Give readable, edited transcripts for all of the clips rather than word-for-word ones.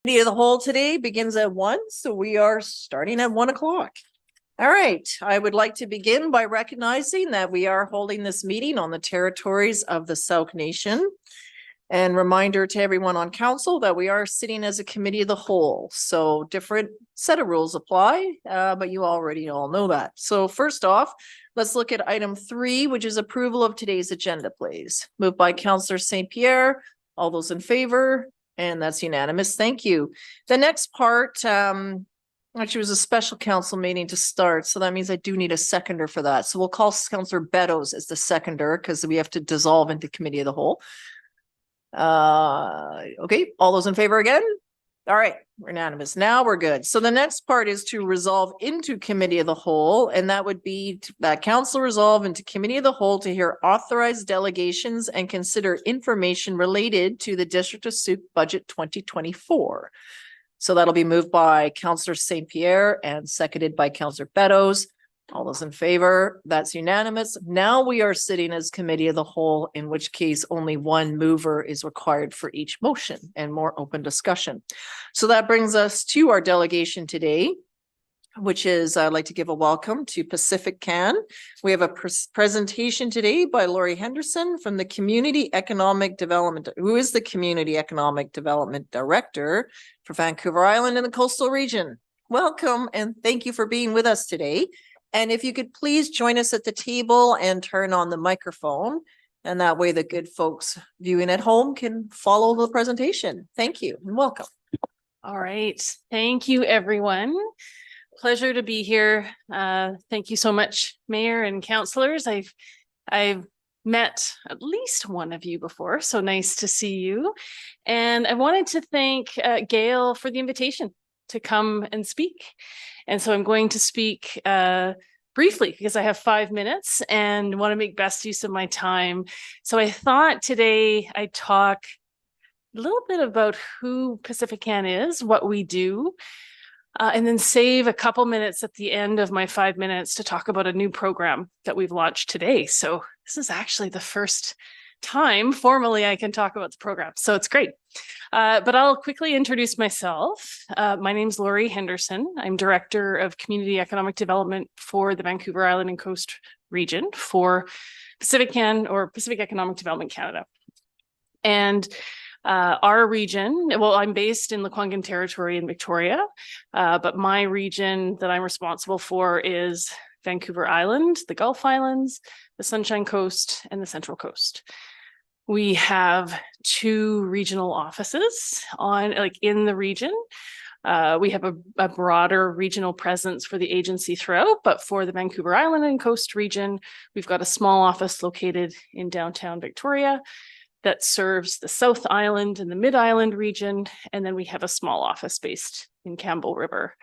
Committee of the whole today begins at 1, so we are starting at 1 o'clock. All right, I would like to begin by recognizing that we are holding this meeting on the territories of the Sauk Nation. And reminder to everyone on council that we are sitting as a committee of the whole. So different set of rules apply, but you already all know that. So first off, let's look at item 3, which is approval of today's agenda, please. Moved by Councillor St. Pierre. All those in favor? And that's unanimous. Thank you. The next part, actually was a special council meeting to start. So that means I do need a seconder for that. So we'll call Councillor Beddoes as the seconder because we have to dissolve into committee of the whole. Okay, all those in favor again? All right, we're unanimous. Now we're good. So the next part is to resolve into committee of the whole, and that would be that council resolve into committee of the whole to hear authorized delegations and consider information related to the District of Sauk budget 2024. So that'll be moved by Councillor St. Pierre and seconded by Councillor Beddoes. All those in favor? That's unanimous. Now we are sitting as committee of the whole, in which case only one mover is required for each motion and more open discussion. So that brings us to our delegation today, which is I'd like to give a welcome to Pacific Can. We have a presentation today by Laurie Henderson from the Community Economic Development, who is the Community Economic Development Director for Vancouver Island and the coastal region. Welcome and thank you for being with us today. And if you could please join us at the table and turn on the microphone, and that way the good folks viewing at home can follow the presentation. Thank you and welcome. All right. Thank you, everyone. Pleasure to be here. Thank you so much, Mayor and councillors. I've met at least one of you before, so nice to see you. And I wanted to thank Gail for the invitation to come and speak. And so I'm going to speak briefly because I have 5 minutes and want to make best use of my time. So I thought today I'd talk a little bit about who Pacific Can is, what we do, and then save a couple minutes at the end of my 5 minutes to talk about a new program that we've launched today. So this is actually the first time formally I can talk about the program. So it's great. But I'll quickly introduce myself. My name's Laurie Henderson. I'm Director of Community Economic Development for the Vancouver Island and Coast region for Pacific Can or Pacific Economic Development Canada. And our region, well, I'm based in Lekwungen Territory in Victoria, but my region that I'm responsible for is Vancouver Island, the Gulf Islands, the Sunshine Coast, and the Central Coast. We have 2 regional offices in the region. We have a broader regional presence for the agency throughout, but for the Vancouver Island and Coast region, we've got a small office located in downtown Victoria that serves the South Island and the Mid-Island region, and then we have a small office based in Campbell River.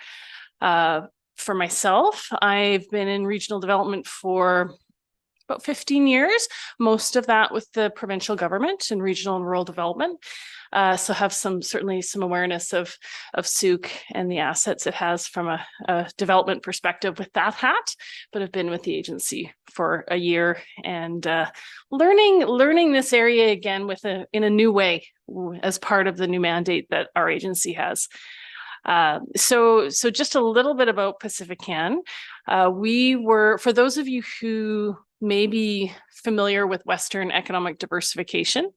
For myself, I've been in regional development for about 15 years, most of that with the provincial government and regional and rural development. So have certainly some awareness of Sauk and the assets it has from a development perspective with that hat, but have been with the agency for a year and learning this area again in a new way as part of the new mandate that our agency has. So just a little bit about Pacific Can. For those of you who may be familiar with Western Economic Diversification,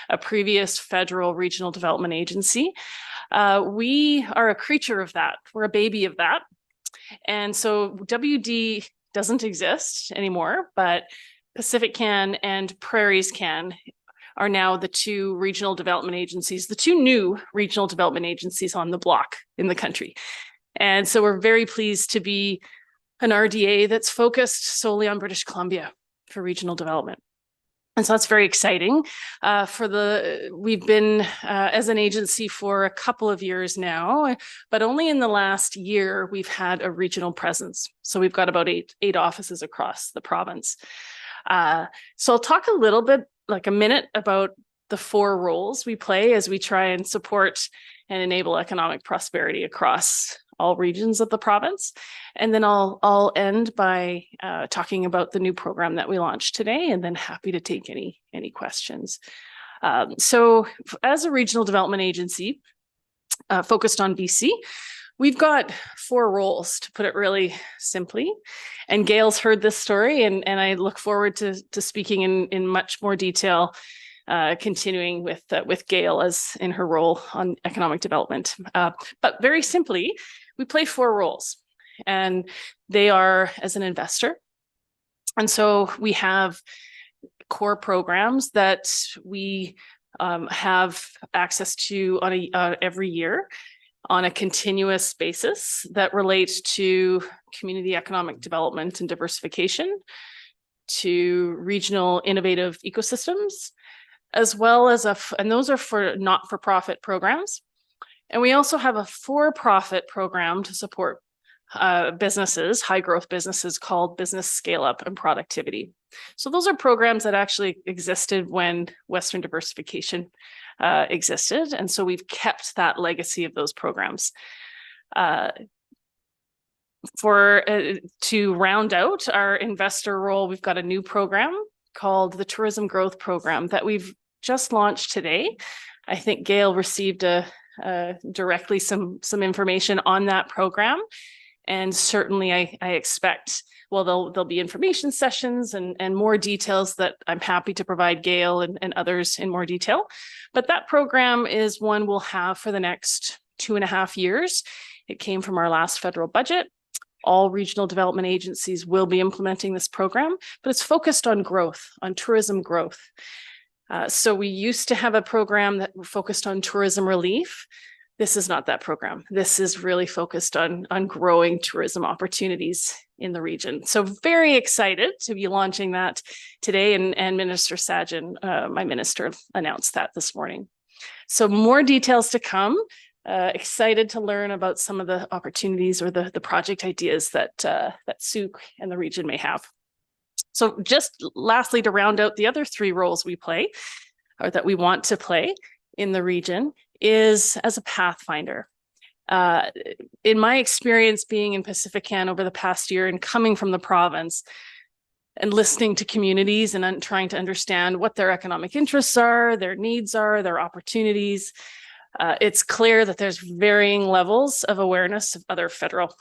a previous federal regional development agency, we are a creature of that. We're a baby of that. And so WD doesn't exist anymore, but Pacific Can and Prairies Can are now the 2 regional development agencies, the 2 new regional development agencies on the block in the country. And so we're very pleased to be an RDA that's focused solely on British Columbia for regional development. And so that's very exciting. We've been as an agency for a couple of years now, but only in the last year we've had a regional presence. So we've got about eight offices across the province. So I'll talk a little bit, like a minute, about the 4 roles we play as we try and support and enable economic prosperity across all regions of the province. And then I'll end by talking about the new program that we launched today, and then happy to take any questions. So as a regional development agency, focused on BC. We've got 4 roles, to put it really simply. And Gail's heard this story, and I look forward to speaking in much more detail, continuing with Gail as in her role on economic development. But very simply, we play 4 roles, and they are as an investor. And so we have core programs that we have access to on every year on a continuous basis that relates to community economic development and diversification, to regional innovative ecosystems, as well as and those are for not-for-profit programs. And we also have a for-profit program to support businesses, high growth businesses, called Business Scale Up and Productivity. So those are programs that actually existed when Western Diversification existed. And so we've kept that legacy of those programs. To round out our investor role, we've got a new program called the Tourism Growth Program that we've just launched today. I think Gail received directly some information on that program. And certainly I expect, well, there'll be information sessions and more details that I'm happy to provide Gail and others in more detail. But that program is one we'll have for the next 2.5 years. It came from our last federal budget. All regional development agencies will be implementing this program, but it's focused on growth, on tourism growth. So we used to have a program that focused on tourism relief. This is not that program. This is really focused on growing tourism opportunities in the region. So very excited to be launching that today. And Minister Sajjan, my minister, announced that this morning. So more details to come. Excited to learn about some of the opportunities or the project ideas that Sooke and the region may have. So just lastly, to round out the other 3 roles we play, or that we want to play in the region, is as a pathfinder. In my experience being in Pacifican over the past year and coming from the province and listening to communities and trying to understand what their economic interests are, their needs are, their opportunities, it's clear that there's varying levels of awareness of other federal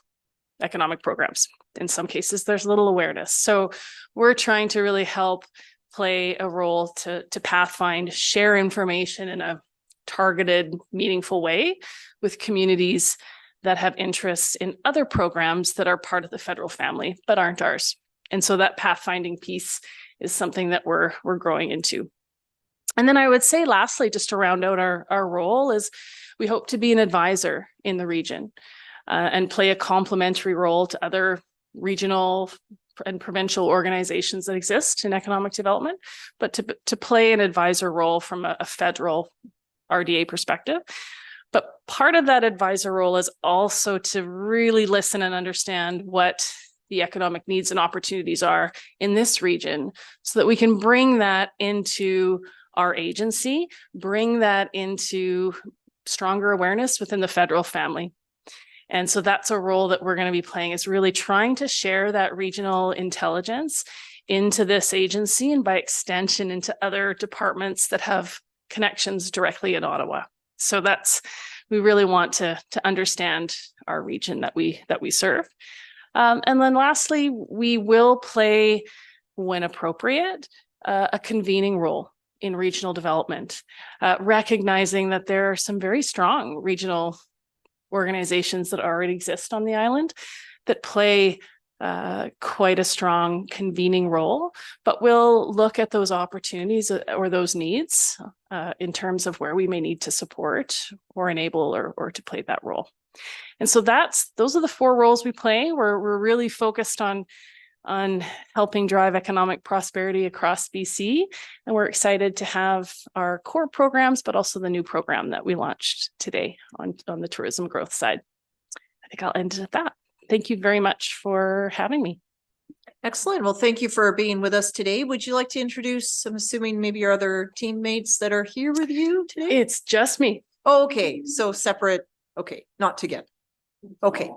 economic programs. In some cases, there's little awareness. So we're trying to really help play a role to pathfind, share information in a targeted, meaningful way with communities that have interests in other programs that are part of the federal family, but aren't ours. And so that pathfinding piece is something that we're growing into. And then I would say, lastly, just to round out our role, is we hope to be an advisor in the region and play a complementary role to other regional and provincial organizations that exist in economic development, but to play an advisor role from a federal RDA perspective. But part of that advisor role is also to really listen and understand what the economic needs and opportunities are in this region so that we can bring that into our agency, bring that into stronger awareness within the federal family. And so that's a role that we're going to be playing, is really trying to share that regional intelligence into this agency and by extension into other departments that have connections directly in Ottawa. So we really want to understand our region that we serve. And then lastly, we will play, when appropriate, a convening role in regional development, recognizing that there are some very strong regional organizations that already exist on the island that play quite a strong convening role, but we'll look at those opportunities or those needs in terms of where we may need to support or enable or to play that role. And so those are the 4 roles we play. We're really focused on helping drive economic prosperity across BC. And we're excited to have our core programs, but also the new program that we launched today on the tourism growth side. I think I'll end it at that. Thank you very much for having me. Excellent. Well, thank you for being with us today. Would you like to introduce, I'm assuming maybe your other teammates that are here with you today? It's just me. Oh, okay. So separate. Okay. Not together. Okay.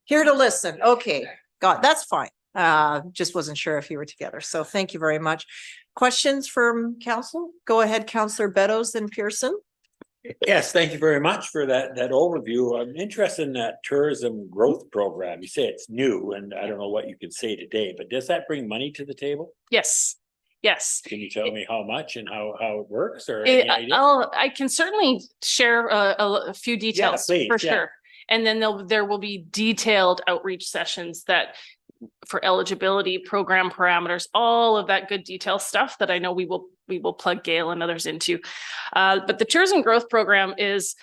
Here to listen. Okay. Got, that's fine. Just wasn't sure if you were together. So thank you very much. Questions from council? Go ahead, Councillor Beddoes and Pearson. Yes, thank you very much for that overview. I'm interested in that tourism growth program. You say it's new, and I don't know what you can say today, but does that bring money to the table? Yes, yes. Can you tell me how much and how it works, or any idea? I can certainly share a few details please, for yeah. sure. And then there will be detailed outreach sessions that for eligibility, program parameters, all of that good detail stuff that I know we will plug Gail and others into. But the tourism growth program is,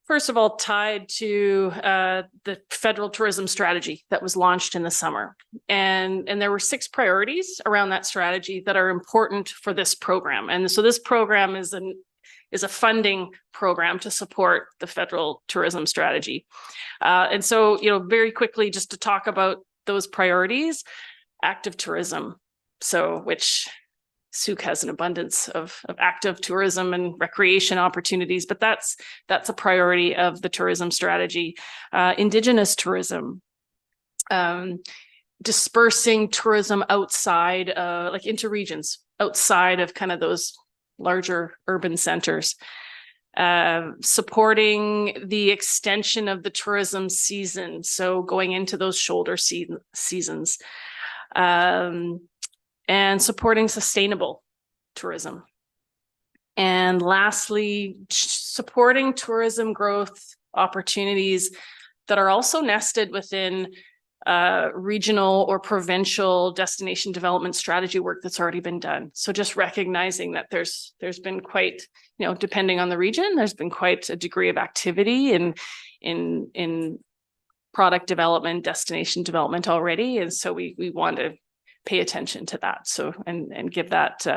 first of all, tied to the federal tourism strategy that was launched in the summer. And there were 6 priorities around that strategy that are important for this program. And so this program is a funding program to support the federal tourism strategy. And so, very quickly, just to talk about those priorities, active tourism. So which Souk has an abundance of active tourism and recreation opportunities, but that's a priority of the tourism strategy. Indigenous tourism, dispersing tourism outside, like into regions outside of kind of those larger urban centers. Supporting the extension of the tourism season, so going into those shoulder seasons, and supporting sustainable tourism. And lastly, supporting tourism growth opportunities that are also nested within regional or provincial destination development strategy work that's already been done. So just recognizing that there's been quite, depending on the region, there's been quite a degree of activity in product development, destination development already. And so we want to pay attention to that. So, and give that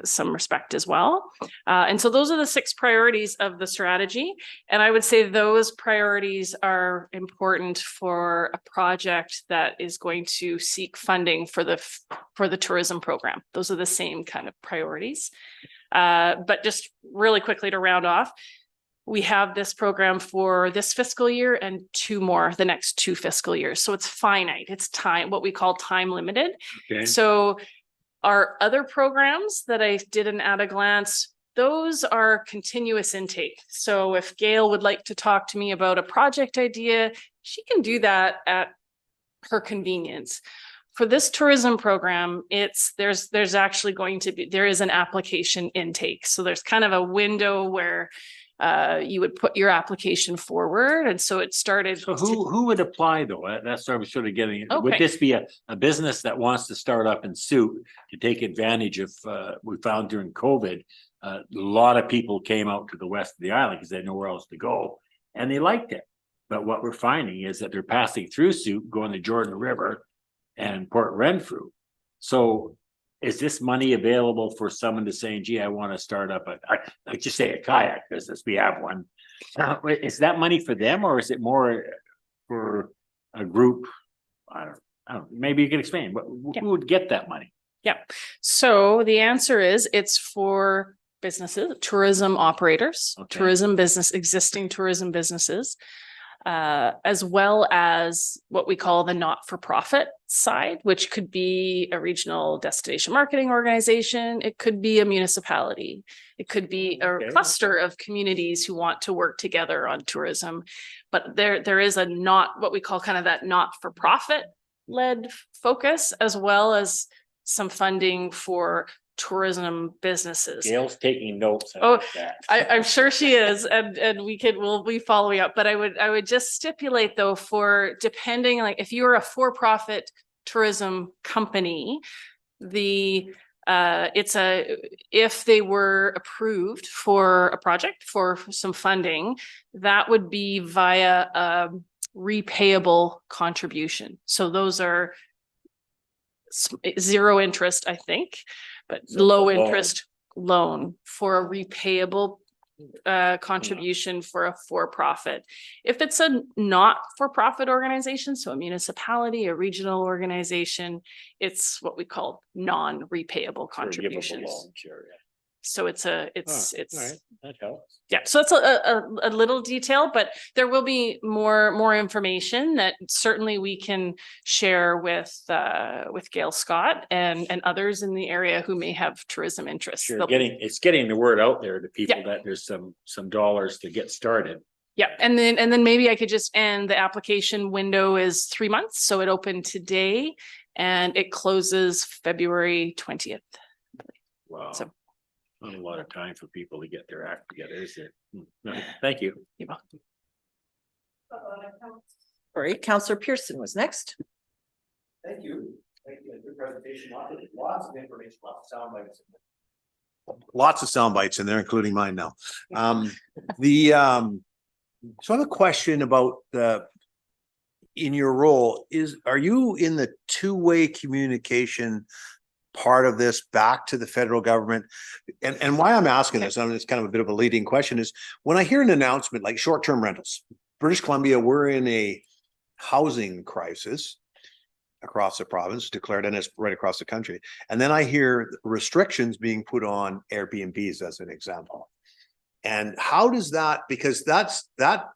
some respect as well. And so those are the 6 priorities of the strategy. And I would say those priorities are important for a project that is going to seek funding for the tourism program. Those are the same kind of priorities. But just really quickly to round off, we have this program for this fiscal year and 2 more the next 2 fiscal years. So it's finite. It's time, what we call time limited. Okay. So our other programs that I did an at a glance, those are continuous intake. So if Gail would like to talk to me about a project idea, she can do that at her convenience. For this tourism program, there's actually going to be, there is an application intake. So there's kind of a window where you would put your application forward. And so it started. So who would apply though? That's what I was sort of getting at. Okay. Would this be a business that wants to start up in Souk to take advantage of, we found during COVID, a lot of people came out to the west of the island because they had nowhere else to go and they liked it. But what we're finding is that they're passing through Souk, going to Jordan River and Port Renfrew. So is this money available for someone to say, gee, I want to start up I just say a kayak business, we have one. Is that money for them or is it more for a group? I don't know. Maybe you can explain, who would get that money? Yeah. So the answer is it's for businesses, tourism operators, Okay. existing tourism businesses, as well as what we call the not-for-profit side, which could be a regional destination marketing organization. It could be a municipality. It could be a Okay. cluster of communities who want to work together on tourism. But there is what we call kind of that not-for-profit led focus, as well as some funding for tourism businesses. Gail's taking notes. Oh, that. I'm sure she is, and we'll be following up. But I would just stipulate though, for depending, like if you're a for-profit tourism company, if they were approved for a project for some funding, that would be via a repayable contribution. So those are 0 interest, I think, but So low loan. interest loan for a repayable contribution for a for-profit. If it's a not-for-profit organization, so a municipality, a regional organization, it's what we call non-repayable Forgivable contributions. loan, sure, yeah. So it's All right, that helps. yeah, so it's a little detail, but there will be more information that certainly we can share with Gail Scott and others in the area who may have tourism interests. Sure, it's getting the word out there to people that there's some dollars to get started. Yeah, and then maybe I could just end, the application window is 3 months, so it opened today and it closes February 20th. Wow. So not a lot of time for people to get their act together, is there? No, thank you. you're welcome. All right, Councillor Pearson was next. Thank you. Thank you. Good presentation. Lots of information, lots of sound bites. Lots of sound bites in there, including mine now. So I have a question about in your role are you in the two-way communication part of this back to the federal government? And why I'm asking this, and it's kind of a bit of a leading question, is when I hear an announcement like short-term rentals, British Columbia, we're in a housing crisis across the province, declared, and it's right across the country. And then I hear restrictions being put on Airbnbs as an example. And how does that, because that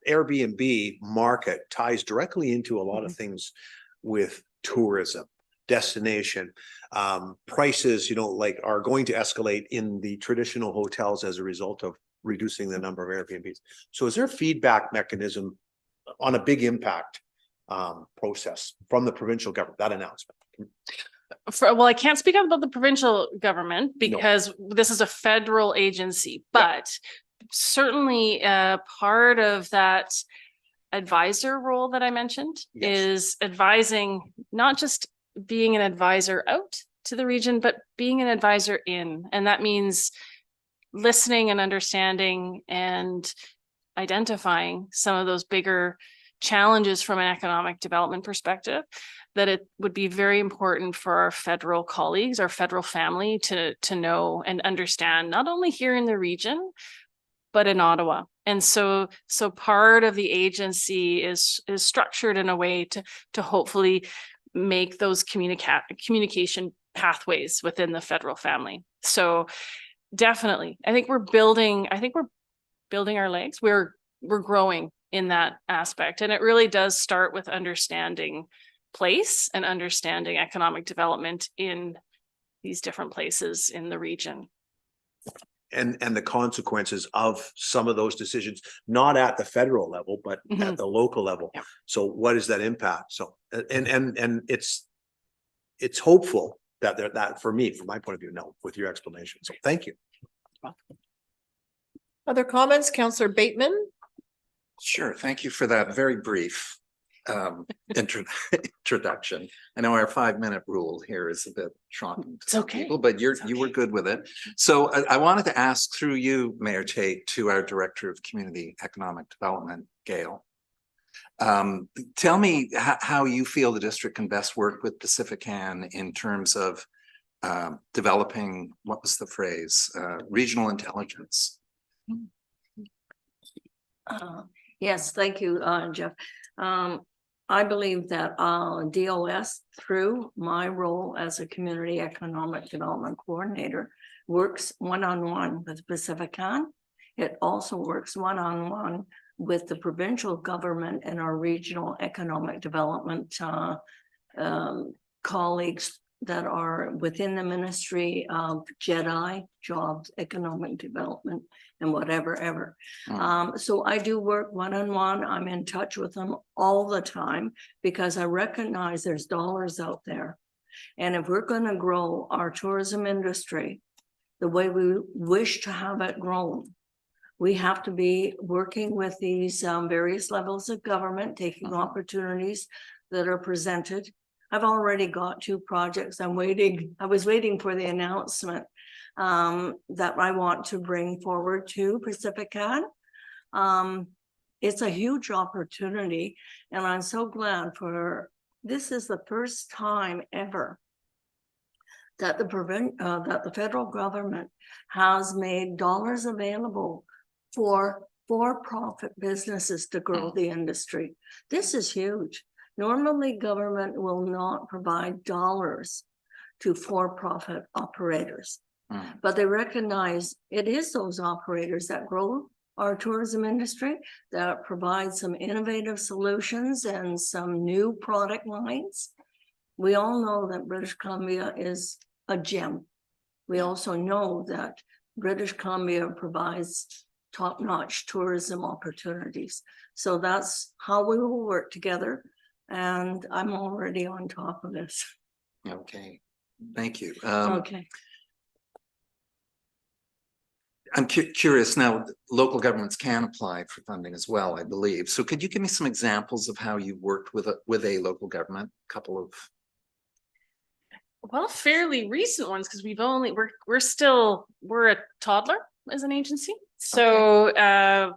Airbnb market ties directly into a lot of things with tourism, destination, prices, like are going to escalate in the traditional hotels as a result of reducing the number of Airbnbs. So is there a feedback mechanism on a big impact process from the provincial government, that announcement? Well, I can't speak about the provincial government because this is a federal agency, but certainly part of that advisor role that I mentioned is advising, not just being an advisor out to the region, but being an advisor in, and that means listening and understanding and identifying some of those bigger challenges from an economic development perspective, that it would be very important for our federal colleagues, our federal family to know and understand, not only here in the region, but in Ottawa. And so part of the agency is structured in a way to hopefully make those communication pathways within the federal family. So definitely, I think we're building our legs. We're growing in that aspect. And it really does start with understanding place and understanding economic development in these different places in the region. And the consequences of some of those decisions, not at the federal level, but at the local level. Yeah. So what is that impact? So, and it's hopeful that for me, from my point of view, no, with your explanation. So thank you. Other comments, Councillor Bateman? Sure. Thank you for that very brief introduction. I know our 5-minute rule here is a bit shocking to some people, but you were good with it. So I wanted to ask through you, Mayor Tait, to our Director of Community Economic Development, Gail. Tell me how you feel the district can best work with Pacifican in terms of developing, what was the phrase, regional intelligence. Yes, thank you, Jeff. I believe that DOS, through my role as a community economic development coordinator, works one-on-one with Pacifican. It also works one-on-one with the provincial government and our regional economic development colleagues that are within the Ministry of JEDI, Jobs, Economic Development, and whatever. So I do work one-on-one. I'm in touch with them all the time because I recognize there's dollars out there. And if we're going to grow our tourism industry the way we wish to have it grown, we have to be working with these various levels of government, taking opportunities that are presented. I've already got 2 projects. I was waiting for the announcement that I want to bring forward to Pacifican. It's a huge opportunity, and I'm so glad this is the first time ever that the federal government has made dollars available for for-profit businesses to grow the industry. This is huge. Normally, government will not provide dollars to for-profit operators. Mm. But they recognize it is those operators that grow our tourism industry, that provide some innovative solutions and some new product lines. We all know that British Columbia is a gem. We also know that British Columbia provides top-notch tourism opportunities. So that's how we will work together. And I'm already on top of this. Okay, thank you. Okay. I'm curious now, local governments can apply for funding as well, I believe. So could you give me some examples of how you've worked with a local government? Couple of, Well, fairly recent ones, because we're a toddler as an agency. So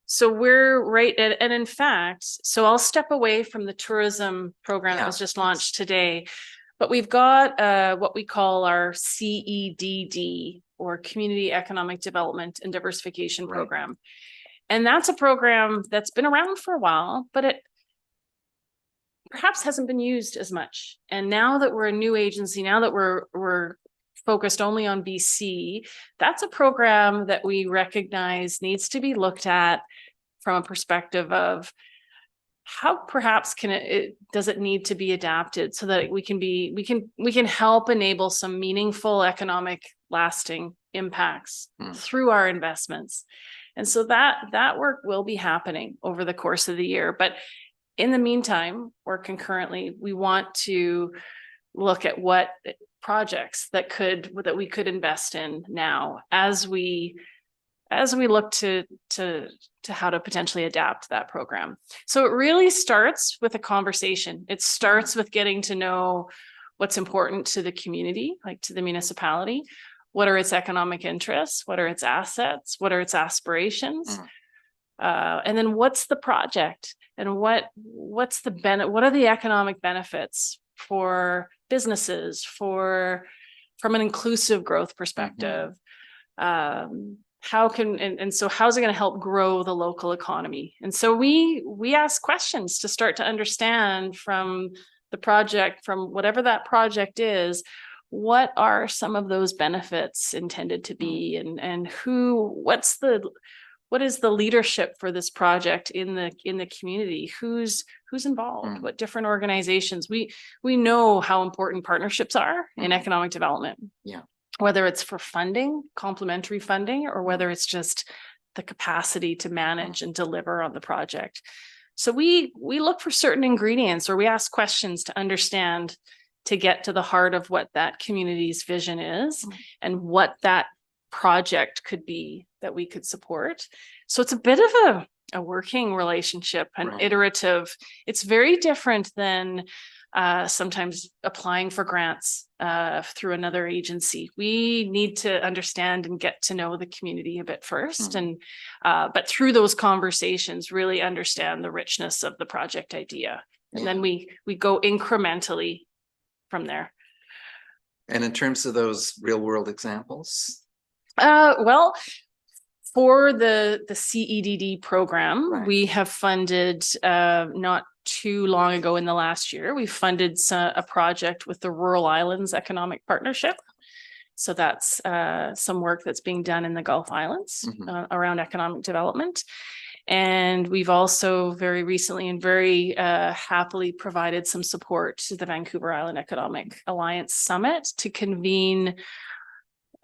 so we're right and in fact, so I'll step away from the tourism program that was just launched today. But we've got what we call our CEDD, or Community Economic Development and Diversification Program. And that's a program that's been around for a while, but it perhaps hasn't been used as much. And now that we're a new agency, now that we're focused only on BC, that's a program that we recognize needs to be looked at from a perspective of how perhaps does it need to be adapted so that we can help enable some meaningful economic lasting impacts through our investments. And so that work will be happening over the course of the year. But in the meantime, or concurrently, we want to look at what projects that we could invest in now as we look to how to potentially adapt that program. So it really starts with a conversation. It starts with getting to know what's important to the community, like to the municipality. What are its economic interests? What are its assets? What are its aspirations? And then what's the project? And what are the economic benefits for businesses, from an inclusive growth perspective? How's it going to help grow the local economy? And so we ask questions to start to understand from the project, from whatever that project is, what are some of those benefits intended to be, and what is the leadership for this project in the community? Who's involved? What different organizations? We know how important partnerships are in economic development. Yeah. Whether it's for funding, complementary funding, or whether it's just the capacity to manage and deliver on the project. So we look for certain ingredients, or we ask questions to understand, to get to the heart of what that community's vision is and what that project could be that we could support. So it's a bit of a working relationship, an iterative. It's very different than sometimes applying for grants through another agency. We need to understand and get to know the community a bit first, and but through those conversations, really understand the richness of the project idea, and then we go incrementally from there. and in terms of those real world examples, Well, for the CEDD program, we have funded not too long ago in the last year, we funded a project with the Rural Islands Economic Partnership. So that's some work that's being done in the Gulf Islands around economic development. And we've also very recently and very happily provided some support to the Vancouver Island Economic Alliance Summit to convene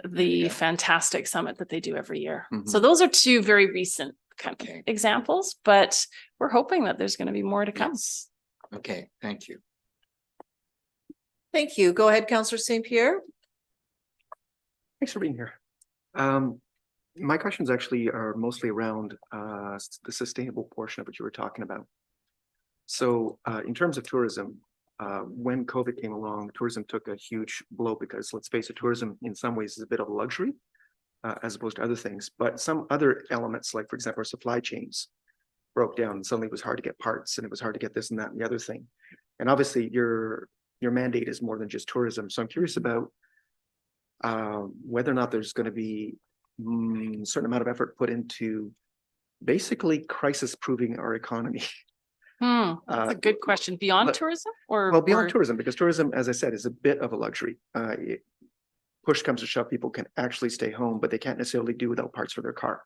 the fantastic summit that they do every year. So those are two very recent kind of examples, but we're hoping that there's going to be more to come. yes. Okay, thank you. Thank you. Go ahead, Councillor St. Pierre. Thanks for being here. My questions actually are mostly around the sustainable portion of what you were talking about. So in terms of tourism, when COVID came along, tourism took a huge blow because, let's face it, tourism in some ways is a bit of a luxury as opposed to other things. But some other elements, like for example, our supply chains broke down and suddenly it was hard to get parts and it was hard to get this and that and the other thing. And obviously your mandate is more than just tourism. So I'm curious about whether or not there's going to be a certain amount of effort put into basically crisis proofing our economy. That's a good question. Beyond tourism, or well, beyond tourism, because tourism, as I said, is a bit of a luxury. push comes to shove, people can actually stay home, but they can't necessarily do without parts for their car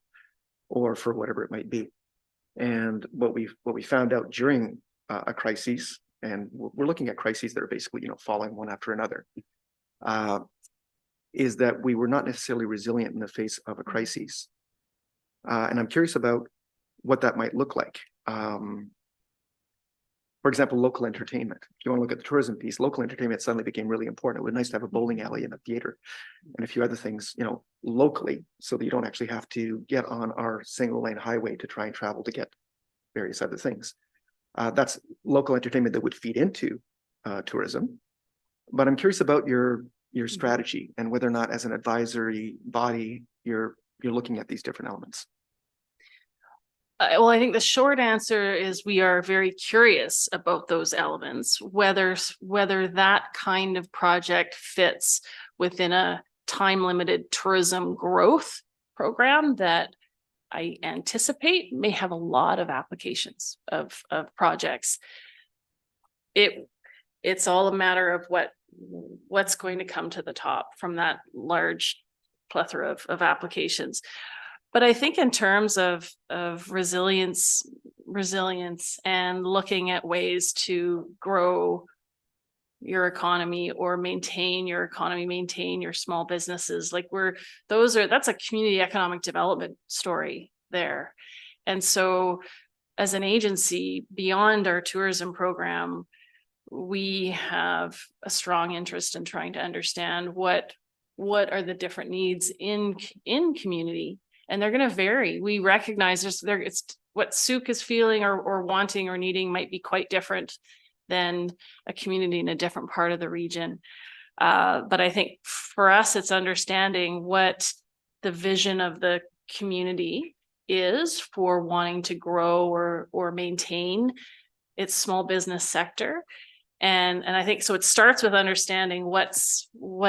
or for whatever it might be. And what we found out during a crisis, and we're looking at crises that are basically, you know, following one after another, is that we were not necessarily resilient in the face of a crisis. And I'm curious about what that might look like. For example, local entertainment. If you want to look at the tourism piece, local entertainment suddenly became really important. It was nice to have a bowling alley and a theater and a few other things, you know, locally, so that you don't actually have to get on our single lane highway to try and travel to get various other things. That's local entertainment that would feed into tourism. But I'm curious about your strategy and whether or not, as an advisory body, you're looking at these different elements. Well, I think the short answer is we are very curious about those elements, whether that kind of project fits within a time-limited tourism growth program that I anticipate may have a lot of applications of projects. It's all a matter of what's going to come to the top from that large plethora of applications. But I think in terms of resilience and looking at ways to grow your economy or maintain your economy, maintain your small businesses, like that's a community economic development story there. And so as an agency, beyond our tourism program, we have a strong interest in trying to understand what are the different needs in community. And they're going to vary. We recognize it's what Sooke is feeling or wanting or needing might be quite different than a community in a different part of the region. But I think for us, it's understanding what the vision of the community is for wanting to grow or maintain its small business sector. And I think so it starts with understanding what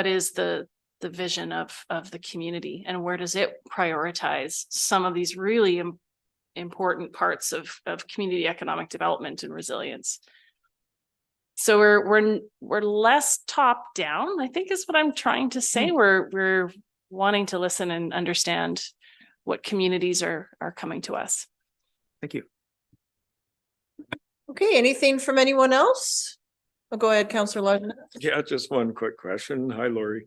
is the vision of the community and where does it prioritize some of these really important parts of community economic development and resilience. So we're less top down, I think is what I'm trying to say. We're wanting to listen and understand what communities are coming to us. Thank you. Okay, anything from anyone else? Oh, go ahead, Councillor Lydon. Yeah, just one quick question. Hi, Lori.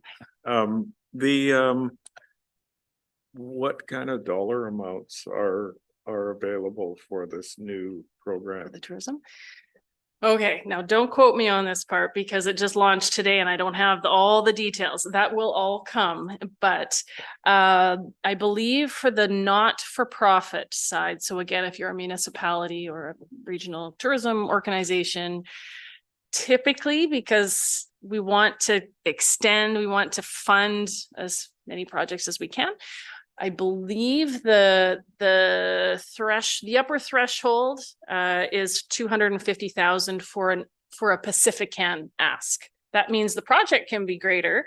What kind of dollar amounts are available for this new program? For the tourism. Okay, now don't quote me on this part because it just launched today and I don't have all the details. That will all come, but I believe for the not-for-profit side, so again, if you're a municipality or a regional tourism organization, typically, because we want to extend, we want to fund as many projects as we can. I believe the upper threshold is 250,000 for a Pacifican ask. That means the project can be greater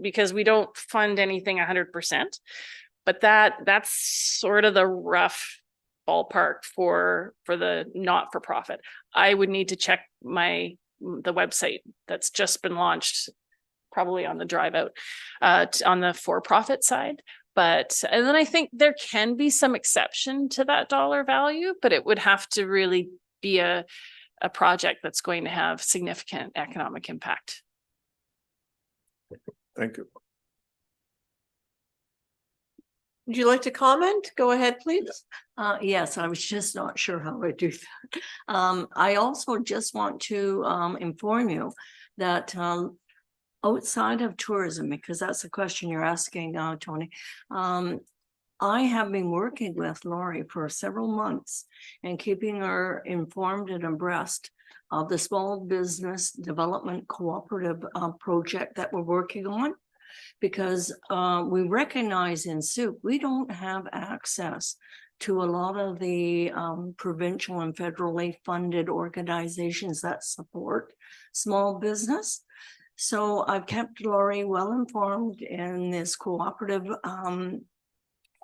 because we don't fund anything 100%, but that's sort of the rough ballpark for the not-for-profit. I would need to check the website that's just been launched, probably on the drive out on the for-profit side. And then I think there can be some exception to that dollar value, but it would have to really be a project that's going to have significant economic impact. Thank you. Would you like to comment? Go ahead, please. Yes, I was just not sure how I do that. I also just want to inform you that outside of tourism, because that's the question you're asking, Tony, I have been working with Lori for several months and keeping her informed and abreast of the small business development cooperative project that we're working on. Because we recognize in Sooke, we don't have access to a lot of the provincial and federally funded organizations that support small business. So I've kept Lori well informed in this cooperative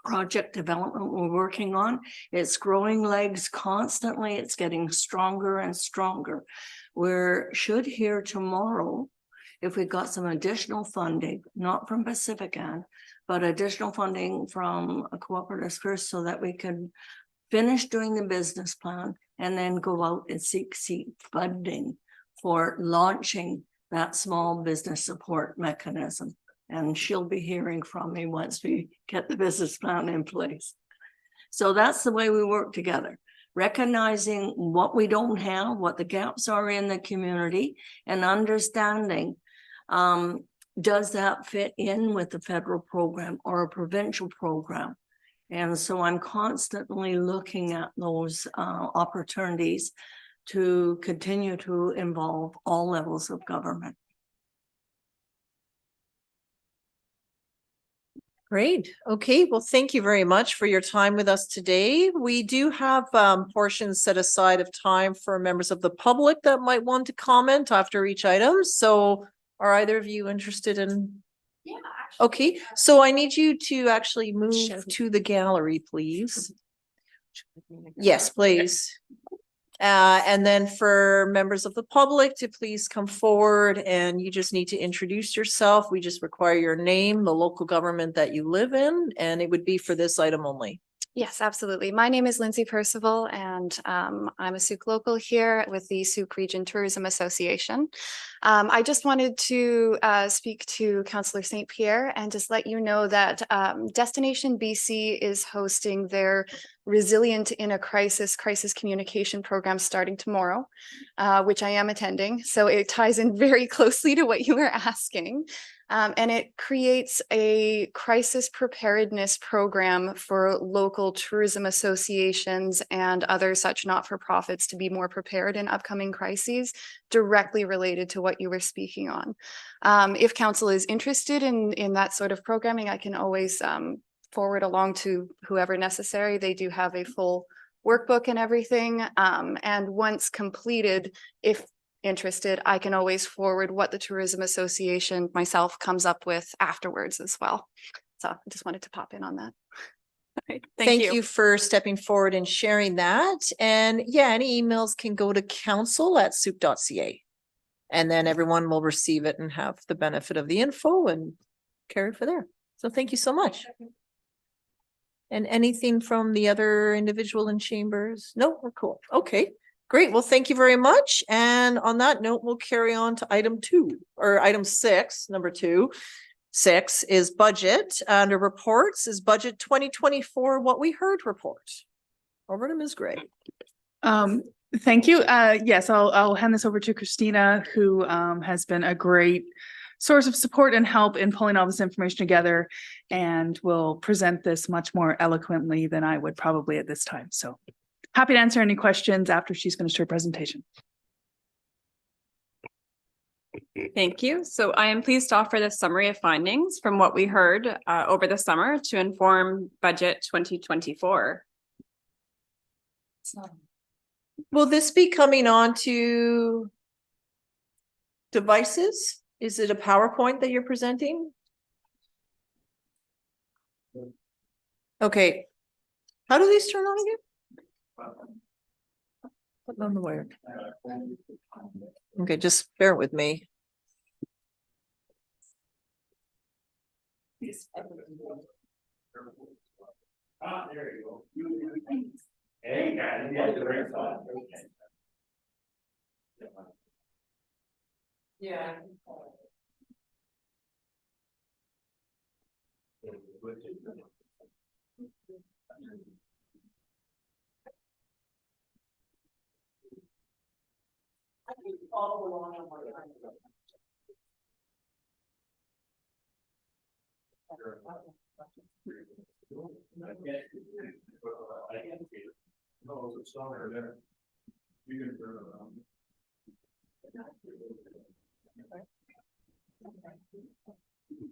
project development we're working on. It's growing legs constantly. It's getting stronger and stronger. We should hear tomorrow if we got some additional funding, not from Pacifican, but additional funding from a cooperative first so that we could finish doing the business plan and then go out and seek funding for launching that small business support mechanism. And she'll be hearing from me once we get the business plan in place. So that's the way we work together, recognizing what we don't have, what the gaps are in the community, and understanding, does that fit in with the federal program or a provincial program? And so I'm constantly looking at those opportunities to continue to involve all levels of government. Great. Okay. Well, thank you very much for your time with us today. We do have portions set aside of time for members of the public that might want to comment after each item. So are either of you interested in? Yeah. Okay, so I need you to actually move to the gallery, please. Yes, please. And then for members of the public to please come forward, and you just need to introduce yourself. We just require your name, the local government that you live in, and it would be for this item only. Yes, absolutely. My name is Lindsay Percival, and I'm a Sauk local here with the Sauk Region Tourism Association. I just wanted to speak to Councillor St. Pierre and just let you know that Destination BC is hosting their Resilient in a Crisis communication program starting tomorrow, which I am attending. So it ties in very closely to what you were asking. And it creates a crisis preparedness program for local tourism associations and other such not-for-profits to be more prepared in upcoming crises directly related to what you were speaking on. If council is interested in that sort of programming, I can always forward along to whoever necessary. They do have a full workbook and everything. And once completed, if interested, I can always forward what the Tourism Association myself comes up with afterwards as well. So I just wanted to pop in on that. Right. Thank you for stepping forward and sharing that. And yeah, any emails can go to council@sauk.ca. And then everyone will receive it and have the benefit of the info and carry for there. So thank you so much. And anything from the other individual in chambers? No, we're cool. Okay. Great. Well, thank you very much. And on that note, we'll carry on to item 2 or item 6, number 2. 6 is budget. Under reports is budget 2024, what we heard report. Over to Ms. Gray. Thank you. Yes, I'll hand this over to Christina, who has been a great source of support and help in pulling all this information together, and will present this much more eloquently than I would probably at this time. So happy to answer any questions after she's finished her presentation. Thank you. So I am pleased to offer the summary of findings from what we heard over the summer to inform budget 2024. Will this be coming on to devices? Is it a PowerPoint that you're presenting? Okay. How do these turn on again? Put on the wire. Okay, just bear with me. Ah, there you go. Hey, guys, you had the right thought. Yeah. I can follow along on my time. No, it's not there. You can turn it on.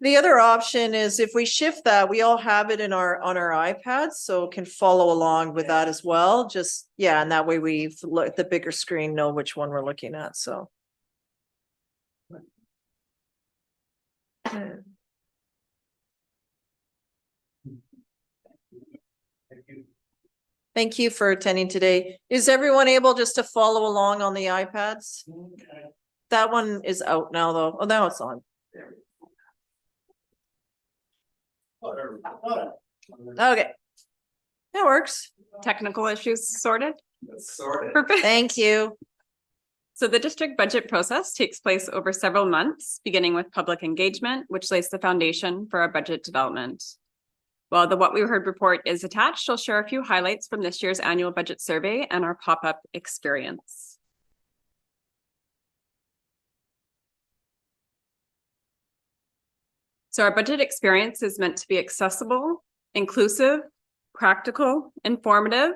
The other option is if we shift that, we all have it in on our iPads, so can follow along with that as well. Just, yeah, and that way we look at the bigger screen, know which one we're looking at, so. Thank you for attending today. Is everyone able just to follow along on the iPads? that one is out now though. Oh, now it's on. Okay. That works. Technical issues sorted. Sorted. Perfect. Thank you. So the district budget process takes place over several months, beginning with public engagement, which lays the foundation for our budget development. While the What We Heard report is attached, I'll share a few highlights from this year's annual budget survey and our pop-up experience. So our budget experience is meant to be accessible, inclusive, practical, informative,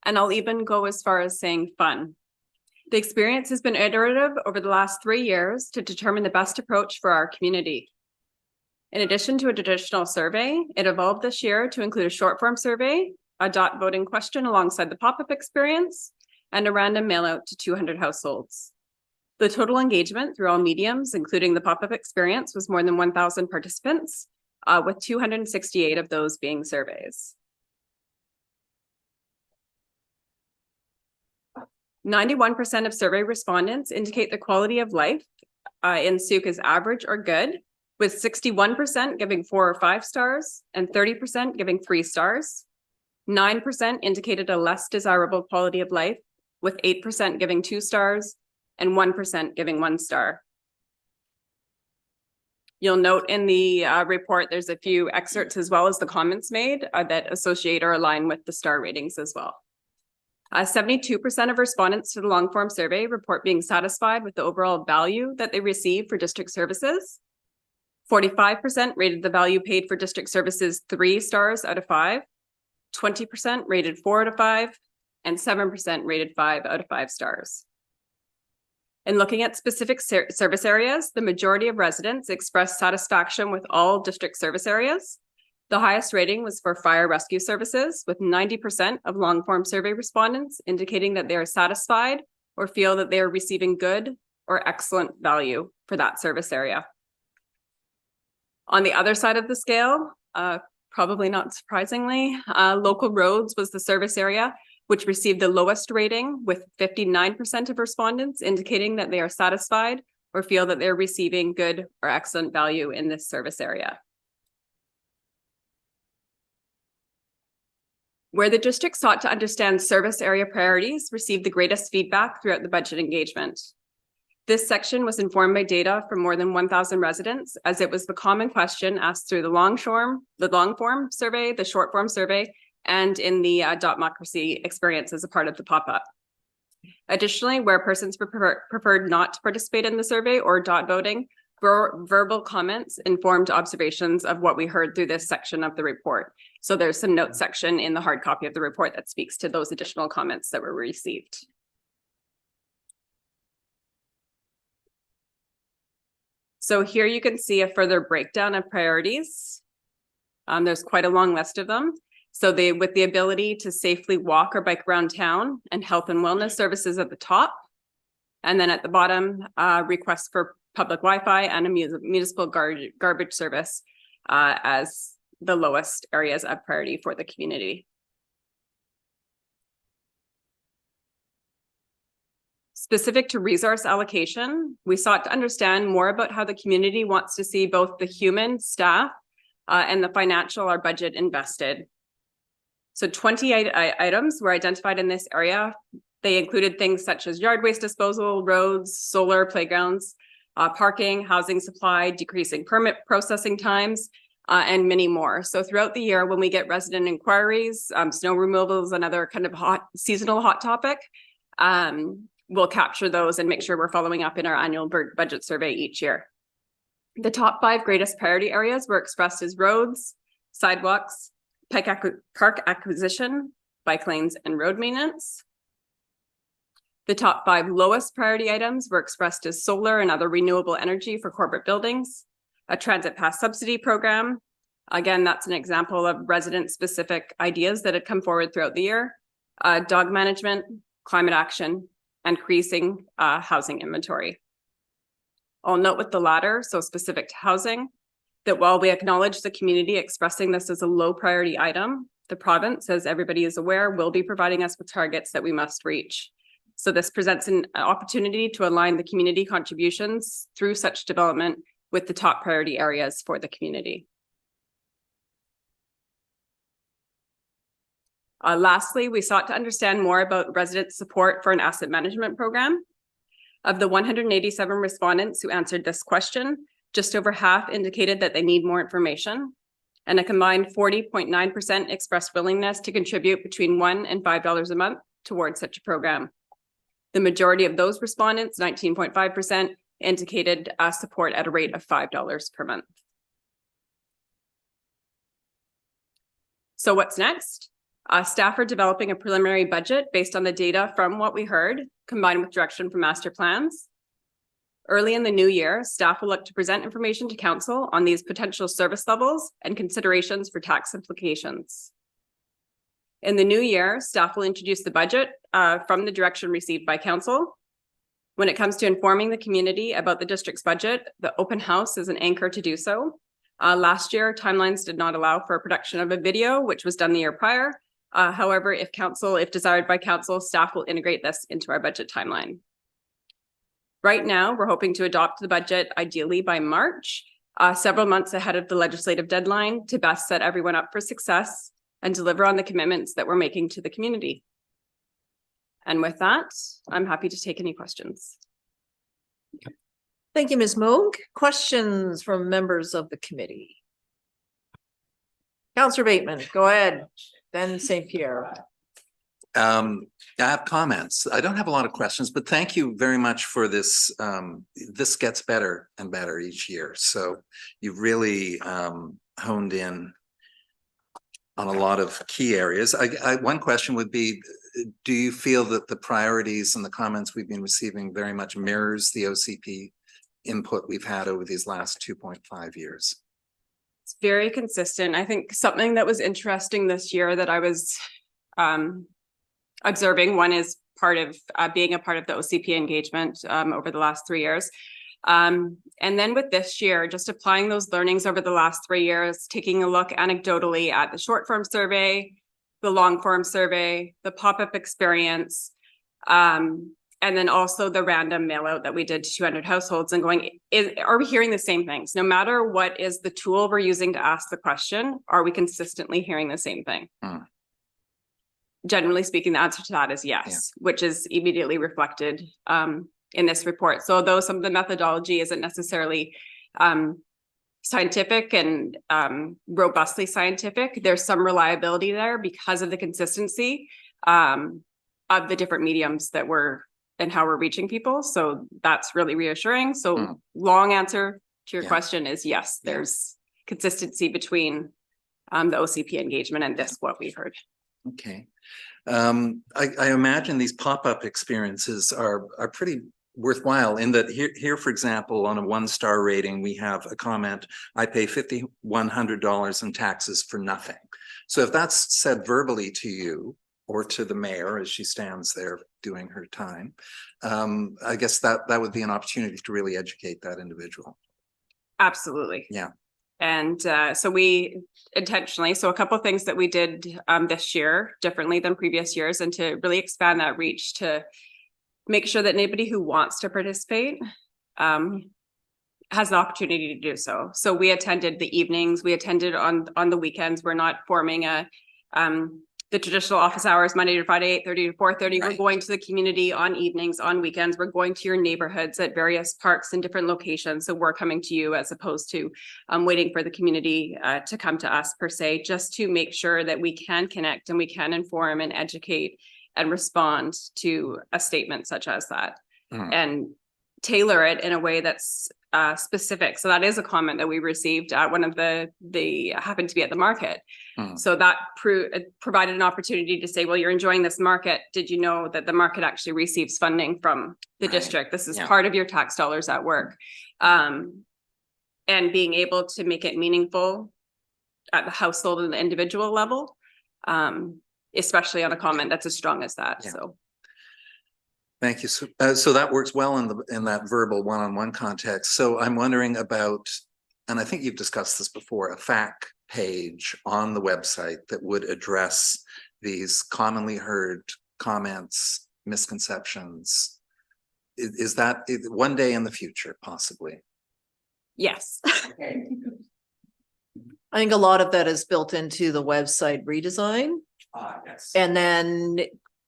and I'll even go as far as saying fun. The experience has been iterative over the last 3 years to determine the best approach for our community. In addition to a traditional survey, it evolved this year to include a short form survey, a dot voting question alongside the pop-up experience, and a random mail out to 200 households. The total engagement through all mediums, including the pop-up experience, was more than 1,000 participants, with 268 of those being surveys. 91% of survey respondents indicate the quality of life in Sooke is average or good, with 61% giving 4 or 5 stars and 30% giving 3 stars. 9% indicated a less desirable quality of life, with 8% giving 2 stars and 1% giving 1 star. You'll note in the report, there's a few excerpts as well as the comments made that associate or align with the star ratings as well. 72% of respondents to the long form survey report being satisfied with the overall value that they receive for district services. 45% rated the value paid for district services 3 stars out of 5. 20% rated 4 out of 5, and 7% rated 5 out of 5 stars. In looking at specific service areas, the majority of residents expressed satisfaction with all district service areas. The highest rating was for fire rescue services, with 90% of long form survey respondents indicating that they are satisfied or feel that they are receiving good or excellent value for that service area. On the other side of the scale, probably not surprisingly, local roads was the service area which received the lowest rating, with 59% of respondents indicating that they are satisfied or feel that they're receiving good or excellent value in this service area. Where the district sought to understand service area priorities received the greatest feedback throughout the budget engagement. This section was informed by data from more than 1,000 residents, as it was the common question asked through the long form survey, the short form survey, and in the Dotmocracy experience as a part of the pop-up. Additionally, where persons preferred not to participate in the survey or dot voting, verbal comments informed observations of what we heard through this section of the report. So there's some note section in the hard copy of the report that speaks to those additional comments that were received. So here you can see a further breakdown of priorities. There's quite a long list of them. So with the ability to safely walk or bike around town, and health and wellness services at the top. And then at the bottom, requests for public Wi-Fi and a municipal garbage service as the lowest areas of priority for the community. Specific to resource allocation, we sought to understand more about how the community wants to see both the human staff and the financial or budget invested. So 20 items were identified in this area. They included things such as yard waste disposal, roads, solar, playgrounds, parking, housing supply, decreasing permit processing times, and many more. So throughout the year, when we get resident inquiries, snow removal is another kind of seasonal hot topic. We'll capture those and make sure we're following up in our annual budget survey each year. The top 5 greatest priority areas were expressed as roads, sidewalks, park acquisition, bike lanes, and road maintenance. The top 5 lowest priority items were expressed as solar and other renewable energy for corporate buildings, a transit pass subsidy program. Again, that's an example of resident-specific ideas that had come forward throughout the year, dog management, climate action, and increasing housing inventory. I'll note with the latter, so specific to housing, that while we acknowledge the community expressing this as a low priority item, the province, as everybody is aware, will be providing us with targets that we must reach. So this presents an opportunity to align the community contributions through such development with the top priority areas for the community. Lastly, we sought to understand more about resident support for an asset management program. Of the 187 respondents who answered this question, just over half indicated that they need more information, and a combined 40.9% expressed willingness to contribute between $1 and $5 a month towards such a program. The majority of those respondents, 19.5%, indicated support at a rate of $5 per month. So what's next? Staff are developing a preliminary budget based on the data from what we heard, combined with direction from master plans. Early in the new year, staff will look to present information to council on these potential service levels and considerations for tax implications. In the new year, staff will introduce the budget from the direction received by council. When it comes to informing the community about the district's budget, the open house is an anchor to do so. Last year, timelines did not allow for a production of a video, which was done the year prior. However, if desired by council, staff will integrate this into our budget timeline. Right now, we're hoping to adopt the budget ideally by March, several months ahead of the legislative deadline to best set everyone up for success and deliver on the commitments that we're making to the community. And with that, I'm happy to take any questions. Thank you, Ms. Moog. Questions from members of the committee? Councillor Bateman, go ahead. Then St. Pierre. I have comments. I don't have a lot of questions, but thank you very much for this. This gets better and better each year. So you've really honed in on a lot of key areas. One question would be, do you feel that the priorities and the comments we've been receiving very much mirrors the OCP input we've had over these last 2.5 years? It's very consistent. I think something that was interesting this year that I was observing, one is part of being a part of the OCP engagement over the last 3 years. And then with this year, just applying those learnings over the last 3 years, taking a look anecdotally at the short form survey, the long form survey, the pop-up experience, and then also the random mail out that we did to 200 households and going, are we hearing the same things? No matter what is the tool we're using to ask the question, are we consistently hearing the same thing? Generally speaking, the answer to that is yes, which is immediately reflected in this report. So although some of the methodology isn't necessarily scientific and robustly scientific, there's some reliability there because of the consistency of the different mediums that and how we're reaching people. So that's really reassuring. So long answer to your question is yes, there's consistency between the OCP engagement and this, what we've heard. Okay. I imagine these pop-up experiences are pretty worthwhile in that here, for example, on a 1-star rating, we have a comment, I pay $5,100 in taxes for nothing. So if that's said verbally to you or to the mayor as she stands there doing her time, I guess that would be an opportunity to really educate that individual. Absolutely. Yeah. And so we intentionally, so a couple of things that we did this year differently than previous years, and to really expand that reach to make sure that anybody who wants to participate has the opportunity to do so. So we attended the evenings, we attended on the weekends. We're not forming the traditional office hours, Monday to Friday, 8:30 to 4:30. We're going to the community on evenings, on weekends. We're going to your neighborhoods at various parks and different locations. So we're coming to you as opposed to waiting for the community to come to us per se, just to make sure that we can connect and we can inform and educate and respond to a statement such as that and tailor it in a way that's specific. So that is a comment that we received at one of they happened to be at the market. So that provided an opportunity to say, well, you're enjoying this market. Did you know that the market actually receives funding from the district? This is part of your tax dollars at work. And being able to make it meaningful at the household and the individual level, especially on a comment that's as strong as that. So. Thank you. So that works well in that verbal one-on-one context. So I'm wondering about, and I think you've discussed this before, a fact page on the website that would address these commonly heard comments misconceptions? Is that one day in the future, possibly? Yes. I think a lot of that is built into the website redesign. Yes. And then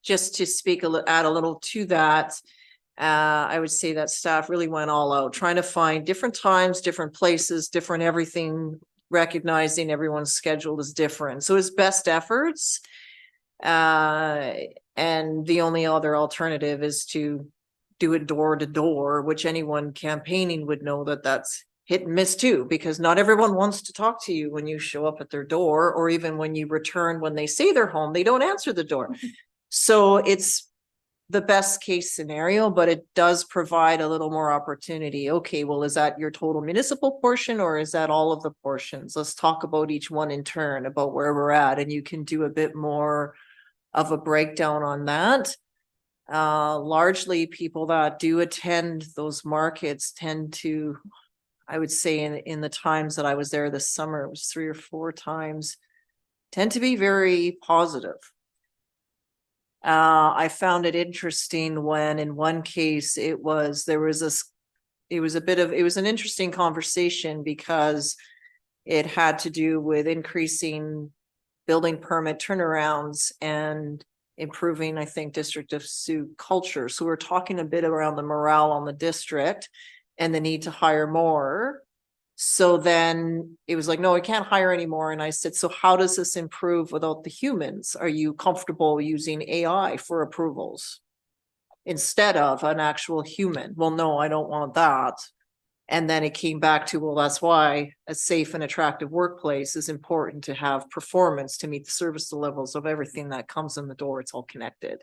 just to speak add a little to that, I would say that staff really went all out trying to find different times, different places, different everything, recognizing everyone's schedule is different. So it's best efforts. And the only other alternative is to do it door to door, which anyone campaigning would know that that's hit and miss too, because not everyone wants to talk to you when you show up at their door, or even when you return, when they say they're home, they don't answer the door. So it's the best case scenario, but it does provide a little more opportunity. Okay, well, is that your total municipal portion or is that all of the portions? Let's talk about each one in turn, about where we're at, and you can do a bit more of a breakdown on that. Largely people that do attend those markets tend to, I would say in the times that I was there this summer, it was 3 or 4 times, tend to be very positive. I found it interesting when in one case it was an interesting conversation because it had to do with increasing building permit turnarounds and improving, I think, District of Sioux culture. So we're talking a bit around the morale on the district and the need to hire more. So then it was like, no, we can't hire anymore. And I said, so how does this improve without the humans? Are you comfortable using AI for approvals instead of an actual human? Well, no, I don't want that. And then it came back to, well, that's why a safe and attractive workplace is important to have performance to meet the service levels of everything that comes in the door. It's all connected.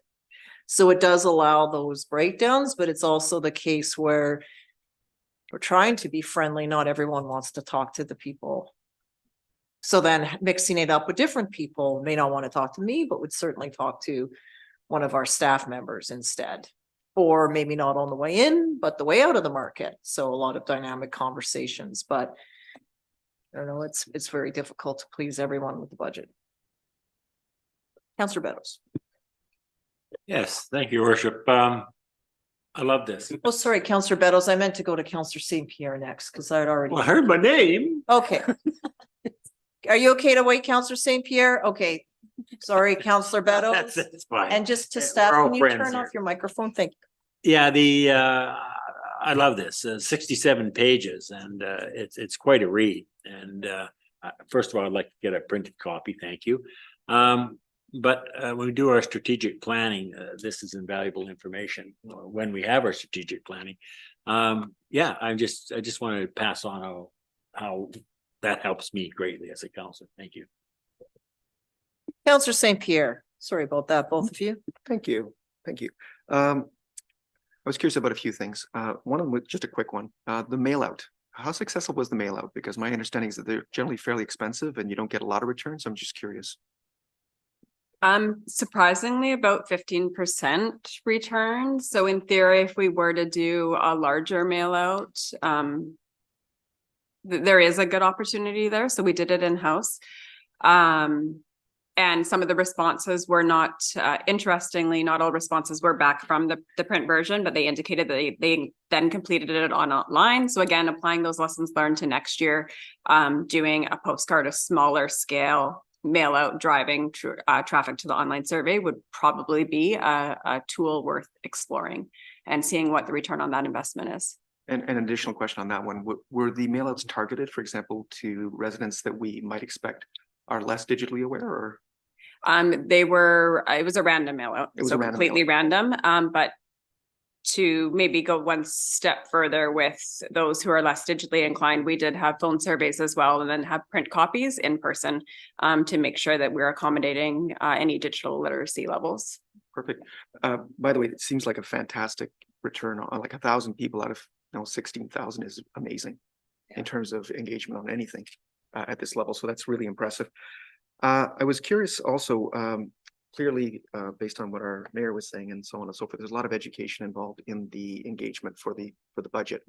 So it does allow those breakdowns, but it's also the case where we're trying to be friendly. Not everyone wants to talk to the people. So then mixing it up with different people may not want to talk to me, but would certainly talk to one of our staff members instead. Or maybe not on the way in, but the way out of the market. So a lot of dynamic conversations, but I don't know, it's very difficult to please everyone with the budget. Councillor Beddoes. Yes, thank you, Your Worship. I love this. Oh, sorry, Councillor Beddoes. I meant to go to Councillor St. Pierre next because I'd already. Well, I heard my name. Okay. Are you okay to wait, Councillor St. Pierre? Okay. Sorry, Councillor Beddoes. That's fine. And just to Yeah, staff, we're all can you friends turn here. off your microphone? Thank you. Yeah, I love this, 67 pages, and it's quite a read. And first of all, I'd like to get a printed copy, thank you. But when we do our strategic planning, this is invaluable information when we have our strategic planning. Yeah, I just wanted to pass on how that helps me greatly as a councillor. Thank you. Councillor St. Pierre. Sorry about that, both of you. Thank you. Thank you. I was curious about a few things. One of them, just a quick one, the mail out. How successful was the mail out? Because my understanding is that they're generally fairly expensive and you don't get a lot of returns. I'm just curious. Surprisingly about 15% return. So in theory, if we were to do a larger mail out, there is a good opportunity there. So we did it in-house. And some of the responses were not, interestingly, not all responses were back from the print version, but they indicated that they then completed it online. So again, applying those lessons learned to next year, doing a postcard, a smaller scale mail out, driving traffic to the online survey would probably be a tool worth exploring and seeing what the return on that investment is. And an additional question on that one, were the mail outs targeted, for example, to residents that we might expect are less digitally aware, or? They were, it was a random mail out, so completely random. But to maybe go one step further with those who are less digitally inclined, we did have phone surveys as well, and then have print copies in person to make sure that we're accommodating any digital literacy levels. Perfect. By the way, it seems like a fantastic return on like 1,000 people out of 16,000 is amazing in terms of engagement on anything at this level. So that's really impressive. I was curious also, clearly, based on what our mayor was saying and so on and so forth, there's a lot of education involved in the engagement for the budget.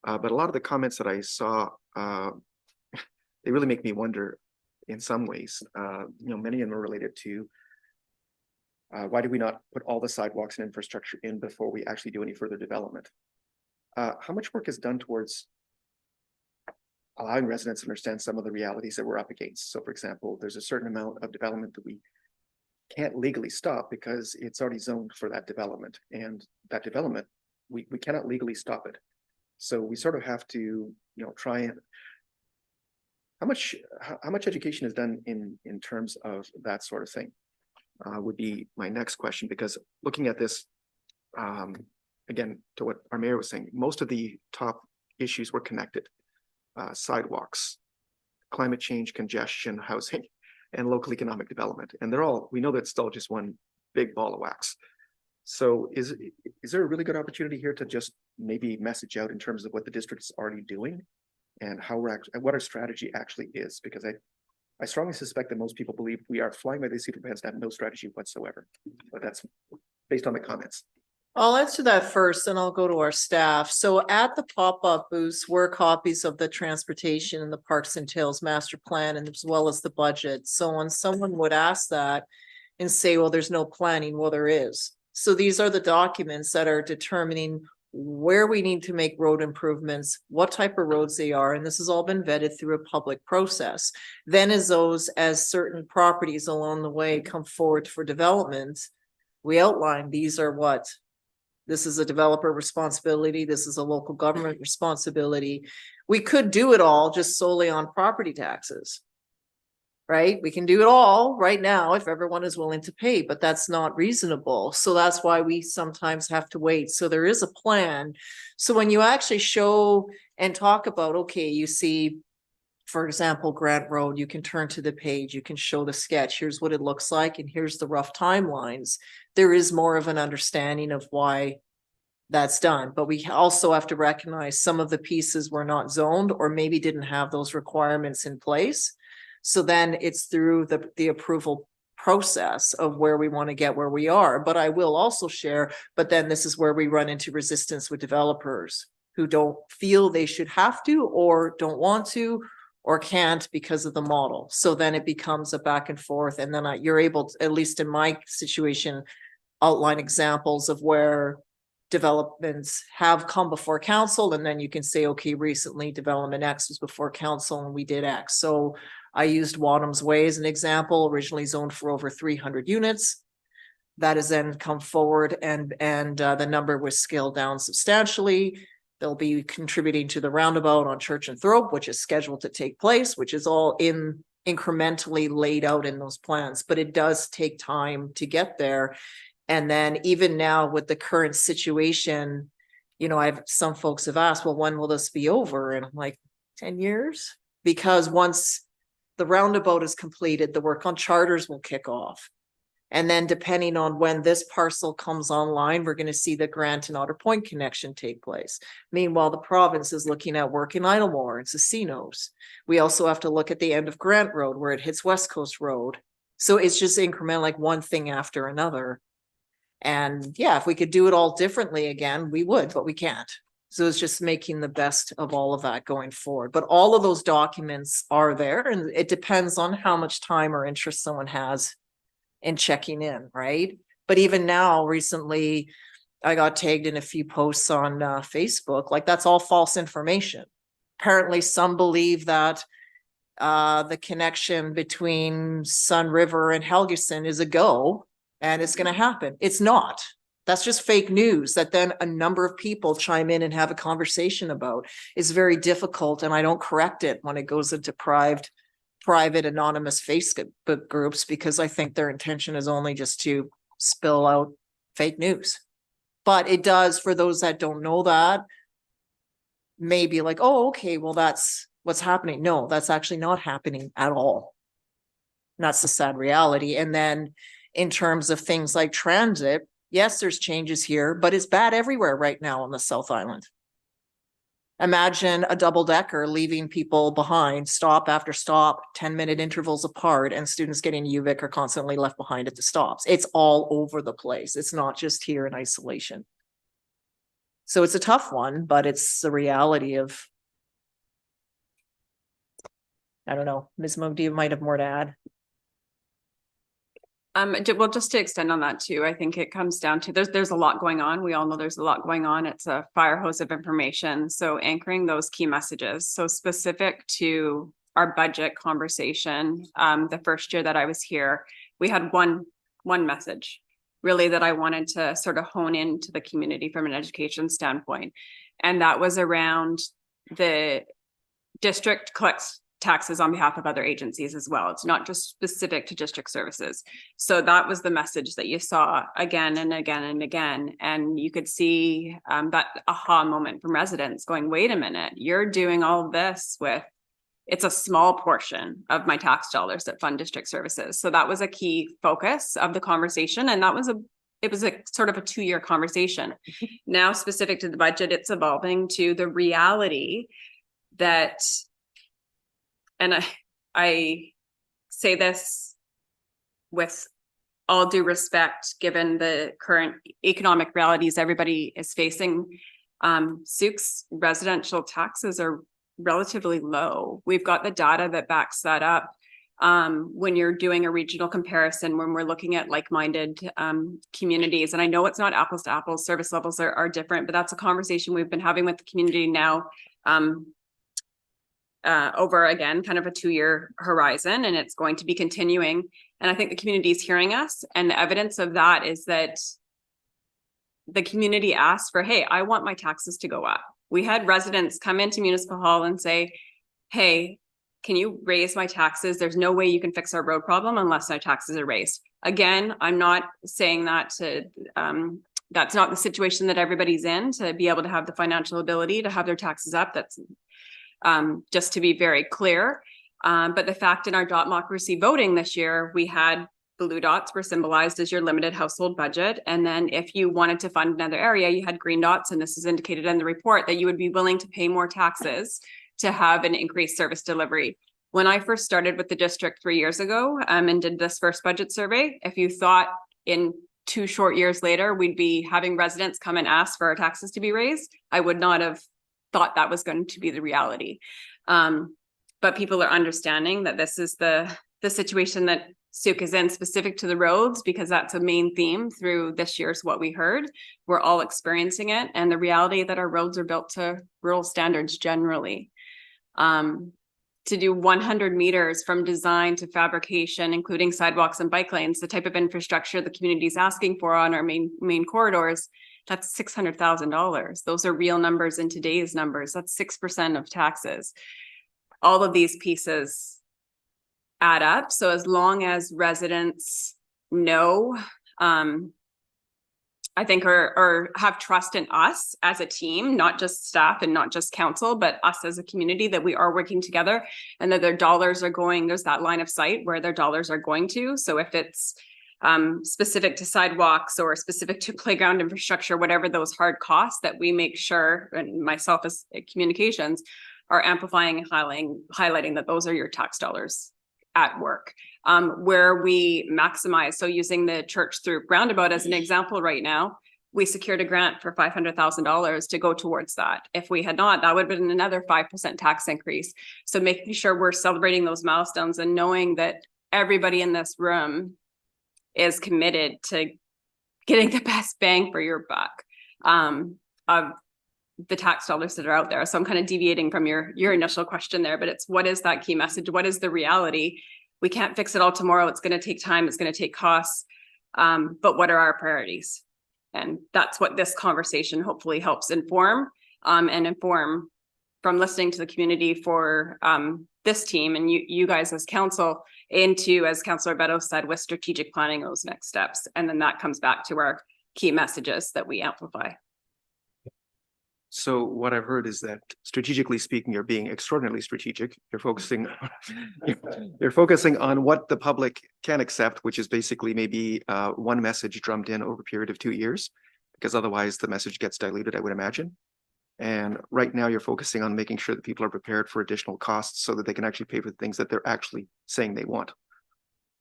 But a lot of the comments that I saw, they really make me wonder in some ways, many of them are related to Why do we not put all the sidewalks and infrastructure in before we actually do any further development? How much work is done towards allowing residents to understand some of the realities that we're up against? So for example, there's a certain amount of development that we can't legally stop because it's already zoned for that development, and that development, we cannot legally stop it. So we sort of have to, you know, try and how much education is done in terms of that sort of thing? Would be my next question, because looking at this, again, to what our mayor was saying, most of the top issues were connected. Sidewalks, climate change, congestion, housing, and local economic development. And they're all, we know that's still just one big ball of wax. So is there a really good opportunity here to just maybe message out in terms of what the district is already doing and how we're actually, what our strategy actually is? Because I strongly suspect that most people believe we are flying by the seat of our pants and have no strategy whatsoever. But that's based on the comments. I'll answer that first and I'll go to our staff. So at the pop-up booths were copies of the transportation and the Parks and Trails master plan, and as well as the budget. So when someone would ask that and say, well, there's no planning, well, there is. So these are the documents that are determining where we need to make road improvements, what type of roads they are, and this has all been vetted through a public process. Then as certain properties along the way come forward for development, we outline these are what. This is a developer responsibility. This is a local government responsibility. We could do it all just solely on property taxes. Right? We can do it all right now if everyone is willing to pay, but that's not reasonable. So that's why we sometimes have to wait. So there is a plan. So when you actually show and talk about, okay, you see, for example, Grant Road, you can turn to the page, you can show the sketch. Here's what it looks like, and here's the rough timelines. There is more of an understanding of why that's done, but we also have to recognize some of the pieces were not zoned or maybe didn't have those requirements in place. So then it's through the approval process of where we want to get where we are. But I will also share, but then this is where we run into resistance with developers who don't feel they should have to or don't want to or can't because of the model. So then it becomes a back and forth. And then you're able to, at least in my situation, outline examples of where developments have come before council. And then you can say, okay, recently development X was before council and we did X. So I used Wadham's Way as an example, originally zoned for over 300 units. That has then come forward and the number was scaled down substantially. They'll be contributing to the roundabout on Church and Thrope, which is scheduled to take place, which is all incrementally laid out in those plans, but it does take time to get there. And then even now with the current situation, you know, some folks have asked, well, when will this be over? And I'm like, 10 years? Because once the roundabout is completed, the work on charters will kick off. And then depending on when this parcel comes online, we're going to see the Grant and Otter Point connection take place. Meanwhile, the province is looking at work in Idlemore and Casinos. We also have to look at the end of Grant Road where it hits West Coast Road. So it's just incremental, like one thing after another. And yeah, if we could do it all differently again, we would, but we can't. So it's just making the best of all of that going forward. But all of those documents are there, and it depends on how much time or interest someone has in checking in, right? But even now, recently, I got tagged in a few posts on Facebook, like that's all false information. Apparently, some believe that the connection between Sun River and Helgeson is a go, and it's going to happen. It's not. That's just fake news that then a number of people chime in and have a conversation about. It's very difficult, and I don't correct it when it goes into private anonymous Facebook groups, because I think their intention is only just to spill out fake news. But it does, for those that don't know that, maybe like, oh, okay, well, that's what's happening. No, that's actually not happening at all. And that's the sad reality. And then in terms of things like transit, yes, there's changes here, but it's bad everywhere right now on the South Island. Imagine a double-decker leaving people behind, stop after stop, 10-minute intervals apart, and students getting UVic are constantly left behind at the stops. It's all over the place. It's not just here in isolation. So it's a tough one, but it's the reality of, I don't know, Ms. Mogdi might have more to add. Well, just to extend on that too, I think it comes down to there's a lot going on. We all know there's a lot going on. It's a fire hose of information. So anchoring those key messages. So specific to our budget conversation, the first year that I was here, we had one message really that I wanted to sort of hone into the community from an education standpoint. And that was around the district collects taxes on behalf of other agencies as well. It's not just specific to district services. So that was the message that you saw again and again and again. And you could see that aha moment from residents going, wait a minute, you're doing all of this with, it's a small portion of my tax dollars that fund district services. So that was a key focus of the conversation. And it was a sort of a 2-year conversation. Now, specific to the budget, it's evolving to the reality that, and I say this with all due respect, given the current economic realities everybody is facing, Souk's residential taxes are relatively low. We've got the data that backs that up. When you're doing a regional comparison, when we're looking at like-minded communities, and I know it's not apples to apples, service levels are different, but that's a conversation we've been having with the community now over again, kind of a 2-year horizon, and it's going to be continuing. And I think the community is hearing us, and the evidence of that is that the community asked for, hey, I want my taxes to go up. We had residents come into Municipal Hall and say, hey, can you raise my taxes? There's no way you can fix our road problem unless my taxes are raised. Again, I'm not saying that to, that's not the situation that everybody's in, to be able to have the financial ability to have their taxes up. That's just to be very clear. But the fact in our democracy voting this year, we had blue dots were symbolized as your limited household budget. And then if you wanted to fund another area, you had green dots. And this is indicated in the report that you would be willing to pay more taxes to have an increased service delivery. When I first started with the district 3 years ago and did this first budget survey, if you thought in 2 short years later, we'd be having residents come and ask for our taxes to be raised, I would not have thought that was going to be the reality. But people are understanding that this is the situation that Souk is in, specific to the roads, because that's a main theme through this year's What We Heard. We're all experiencing it, and the reality that our roads are built to rural standards generally. To do 100 meters from design to fabrication, including sidewalks and bike lanes, the type of infrastructure the community is asking for on our main corridors, that's $600,000. Those are real numbers in today's numbers. That's 6% of taxes. All of these pieces add up. So as long as residents know, I think, or have trust in us as a team, not just staff and not just council, but us as a community, that we are working together and that their dollars are going, there's that line of sight where their dollars are going to. So if it's specific to sidewalks or specific to playground infrastructure, whatever those hard costs, that we make sure, and myself as communications, are amplifying and highlighting that those are your tax dollars at work. Where we maximize, so using the church through roundabout as an example right now, we secured a grant for $500,000 to go towards that. If we had not, that would have been another 5% tax increase. So making sure we're celebrating those milestones and knowing that everybody in this room is committed to getting the best bang for your buck of the tax dollars that are out there. So I'm kind of deviating from your initial question there, but it's, what is that key message? What is the reality? We can't fix it all tomorrow. It's going to take time. It's going to take costs. But what are our priorities? And that's what this conversation hopefully helps inform, and inform from listening to the community for this team and you guys as council, into, as Councillor Beto said, with strategic planning, those next steps. And then that comes back to our key messages that we amplify. So what I've heard is that strategically speaking, you're being extraordinarily strategic. You're focusing on what the public can accept, which is basically maybe one message drummed in over a period of 2 years, because otherwise the message gets diluted, I would imagine. And right now you're focusing on making sure that people are prepared for additional costs so that they can actually pay for the things that they're actually saying they want.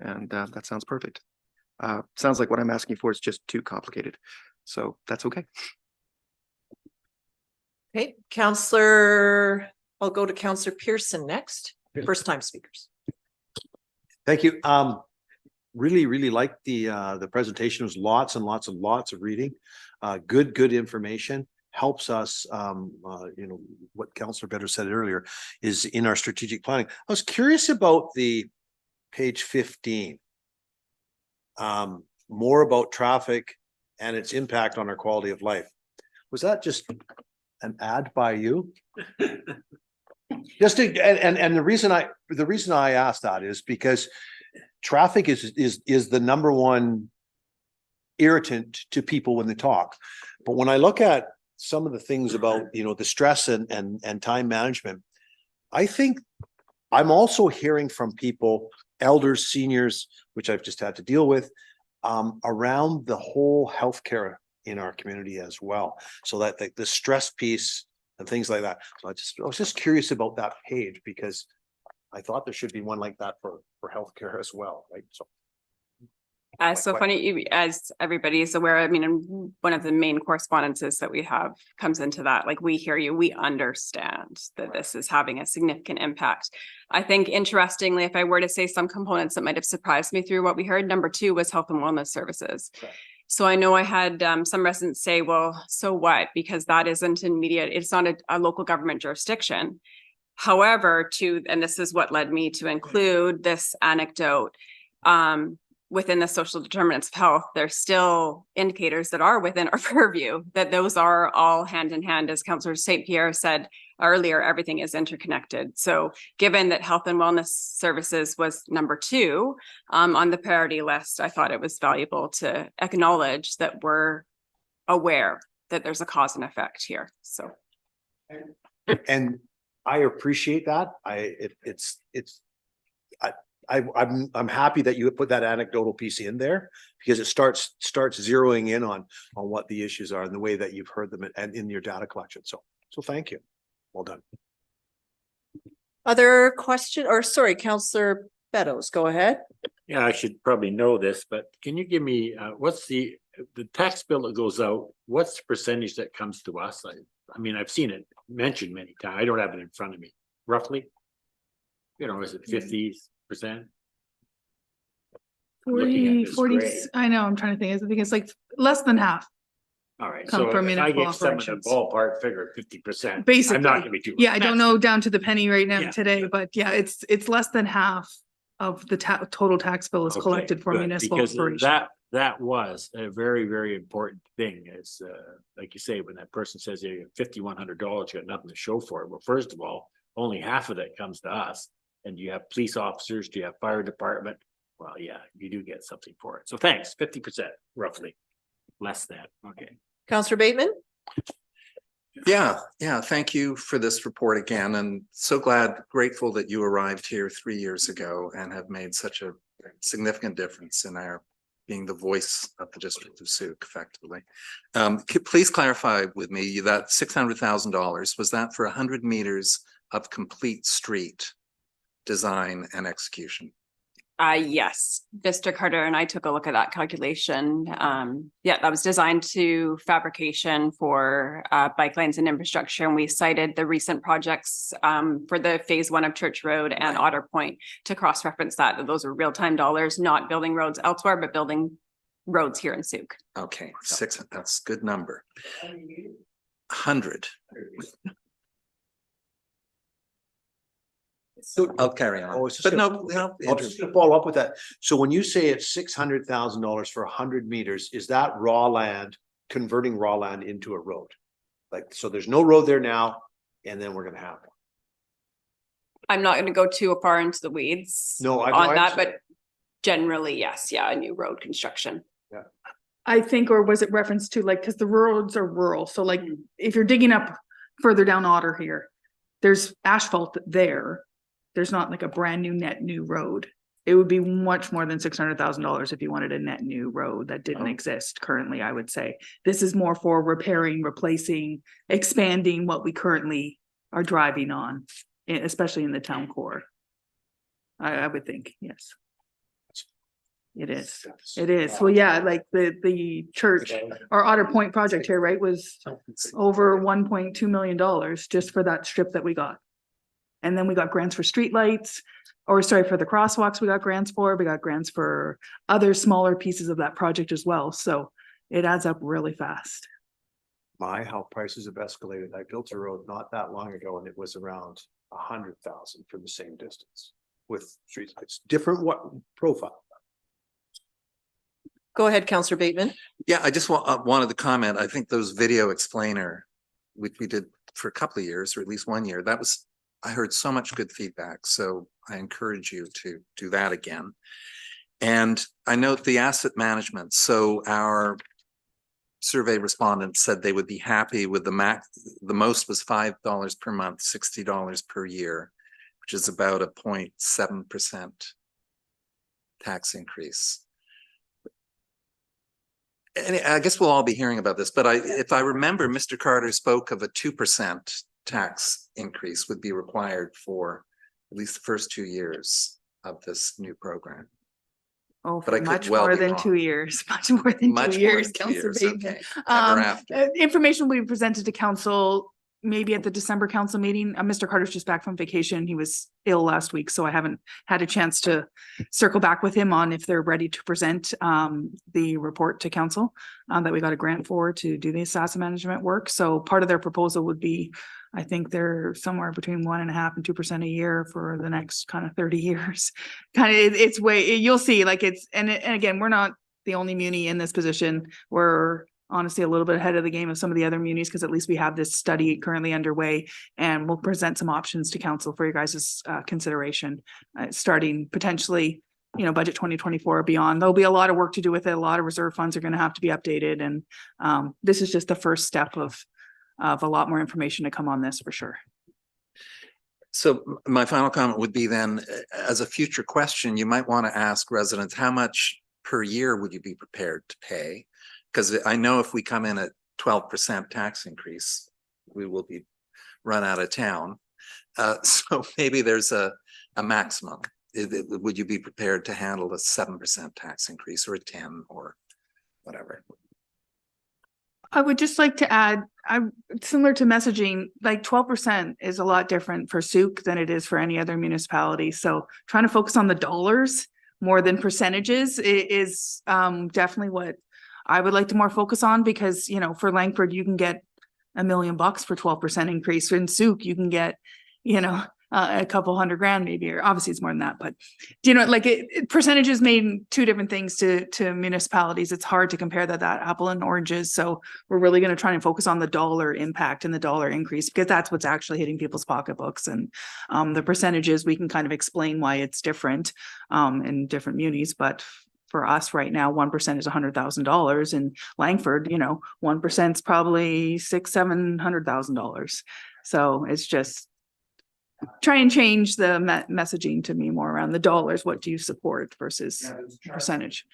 And that sounds perfect. Sounds like what I'm asking for is just too complicated. So that's okay. Okay, Councillor, I'll go to Councillor Pearson next. First time speakers. Thank you. really liked the presentation. It was lots and lots of reading. Good information. Helps us, you know, what Councillor Better said earlier is in our strategic planning. I was curious about the page 15. More about traffic and its impact on our quality of life. Was that just an ad by you? Just to, and the reason I asked that is because traffic is the number one irritant to people when they talk. But when I look at some of the things about, you know, the stress and time management, I think I'm also hearing from people, elders, seniors, which I've just had to deal with, around the whole healthcare in our community as well. So that the stress piece and things like that. So I was just curious about that page because I thought there should be one like that for healthcare as well, right? So. So funny, as everybody is aware, I mean, and one of the main correspondences that we have comes into that, like, we hear you, we understand that this is having a significant impact. I think interestingly, if I were to say some components that might have surprised me through what we heard, number 2 was health and wellness services. Okay. So I know I had some residents say, well, so what? Because that isn't immediate, it's not a local government jurisdiction. However, and this is what led me to include this anecdote, within the social determinants of health, there's still indicators that are within our purview, that those are all hand in hand. As Councillor St. Pierre said earlier, everything is interconnected. So given that health and wellness services was number 2 on the priority list, I thought it was valuable to acknowledge that we're aware that there's a cause and effect here. So. And I appreciate that. I'm happy that you put that anecdotal piece in there because it starts zeroing in on what the issues are and the way that you've heard them and in your data collection. So thank you. Well done. Other question, or sorry, Councillor Beddoes, go ahead. Yeah, I should probably know this, but can you give me, what's the tax bill that goes out? What's the percentage that comes to us? I mean, I've seen it mentioned many times. I don't have it in front of me. Roughly, you know, is it 50%? 40, I know, I'm trying to think. I think it's like less than half. All right, come so from if I municipal get some of the operations. ballpark figure, 50%. Basically, I'm not gonna be too. Yeah, I don't know down to the penny right now Yeah. today, but yeah, it's less than half of the total tax bill is Okay, collected for good, municipal because operations. that was a very important thing is like you say, when that person says you have $5,100, you got nothing to show for it. Well, first of all, only half of that comes to us. And do you have police officers? Do you have fire department? Well, yeah, you do get something for it. So thanks, 50% roughly, less than, okay. Councillor Bateman? Yeah, thank you for this report again, and so grateful that you arrived here 3 years ago and have made such a significant difference in our being the voice of the District of Sauk effectively. Please clarify with me that $600,000, was that for 100 meters of complete street design and execution? Yes, Mr. Carter and I took a look at that calculation. Yeah, that was designed to fabrication for bike lanes and infrastructure. And we cited the recent projects for the phase 1 of Church Road and Otter Point to cross-reference that those are real-time dollars, not building roads elsewhere, but building roads here in Sauk. Okay, that's a good number. 100. So I'll carry on. But I'm just gonna follow up with that. So when you say it's $600,000 for 100 meters, is that raw land, converting raw land into a road? Like, so there's no road there now, and then we're gonna have one. I'm not going to go too far into the weeds No, I on that, understand. but generally, yes, yeah, a new road construction. I think, or was it reference to like, because the roads are rural, so like if you're digging up further down Otter here, there's asphalt there. There's not like a brand new net new road. It would be much more than $600,000 if you wanted a net new road that didn't exist currently, I would say. This is more for repairing, replacing, expanding what we currently are driving on, especially in the town core. I would think, yes. It is. It is. Well, yeah, like the church or Otter Point project here, right, was over $1.2 million just for that strip that we got. And then we got grants for streetlights, or sorry, for the crosswalks we got grants for. We got grants for other smaller pieces of that project as well. So it adds up really fast. How prices have escalated. I built a road not that long ago and it was around 100,000 for the same distance with streetlights. Different what profile. Go ahead, Councillor Bateman. Yeah, I just wanted to comment. I think those video explainer, which we did for a couple of years, or at least 1 year, I heard so much good feedback. So I encourage you to do that again. And I note the asset management. So our survey respondents said they would be happy with the most was $5 per month, $60 per year, which is about a 0.7% tax increase. And I guess we'll all be hearing about this, but if I remember, Mr. Carter spoke of a 2% tax increase would be required for at least the first 2 years of this new program. Oh, But I could much well more be than wrong. 2 years, much more than Much 2 more years, than 2 Councillor years, Bateman. okay. Ever after. Information we presented to council, maybe at the December council meeting. Mr. Carter's just back from vacation. He was ill last week, so I haven't had a chance to circle back with him on if they're ready to present the report to council that we got a grant for to do the asset management work. So part of their proposal would be, I think they're somewhere between 1.5% and 2% a year for the next kind of 30 years. It's way, you'll see, like and again, we're not the only muni in this position. We're honestly a little bit ahead of the game of some of the other munis, because at least we have this study currently underway, and we'll present some options to council for your guys' consideration, starting potentially, budget 2024 or beyond. There'll be a lot of work to do with it. A lot of reserve funds are going to have to be updated. And this is just the first step of a lot more information to come on this for sure. So my final comment would be then, as a future question, you might want to ask residents, how much per year would you be prepared to pay? Because I know if we come in at 12% tax increase, we will be run out of town. So maybe there's a maximum. Would you be prepared to handle a 7% tax increase or a 10 or whatever? I would just like to add, similar to messaging, like 12% is a lot different for Sooke than it is for any other municipality. So trying to focus on the dollars more than percentages is definitely what I would like to more focus on, because, for Langford, you can get $1 million for 12% increase. In Sooke, you can get, a couple $100,000 maybe, or obviously it's more than that, but percentages mean two different things to municipalities. It's hard to compare that apple and oranges. So we're really going to try and focus on the dollar impact and the dollar increase, because that's what's actually hitting people's pocketbooks. And the percentages, we can kind of explain why it's different in different munis, but for us right now, 1% is $100,000. In Langford, 1% is probably $600,000-$700,000. So it's just try and change the messaging to me more around the dollars. What do you support versus percentage?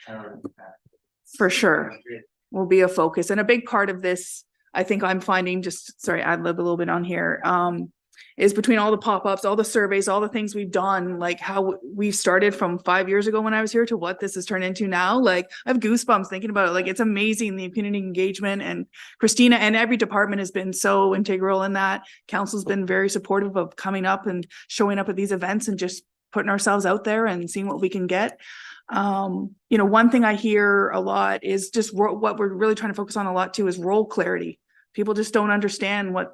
For sure will be a focus. And a big part of this, I think I'm finding, ad lib a little bit on here, is between all the pop-ups, all the surveys, all the things we've done, like how we've started from 5 years ago when I was here to what this has turned into now. Like I have goosebumps thinking about it. Like it's amazing, the community engagement, and Christina and every department has been so integral in that. Council's been very supportive of coming up and showing up at these events and just putting ourselves out there and seeing what we can get. One thing I hear a lot is just what we're really trying to focus on a lot too is role clarity. People just don't understand what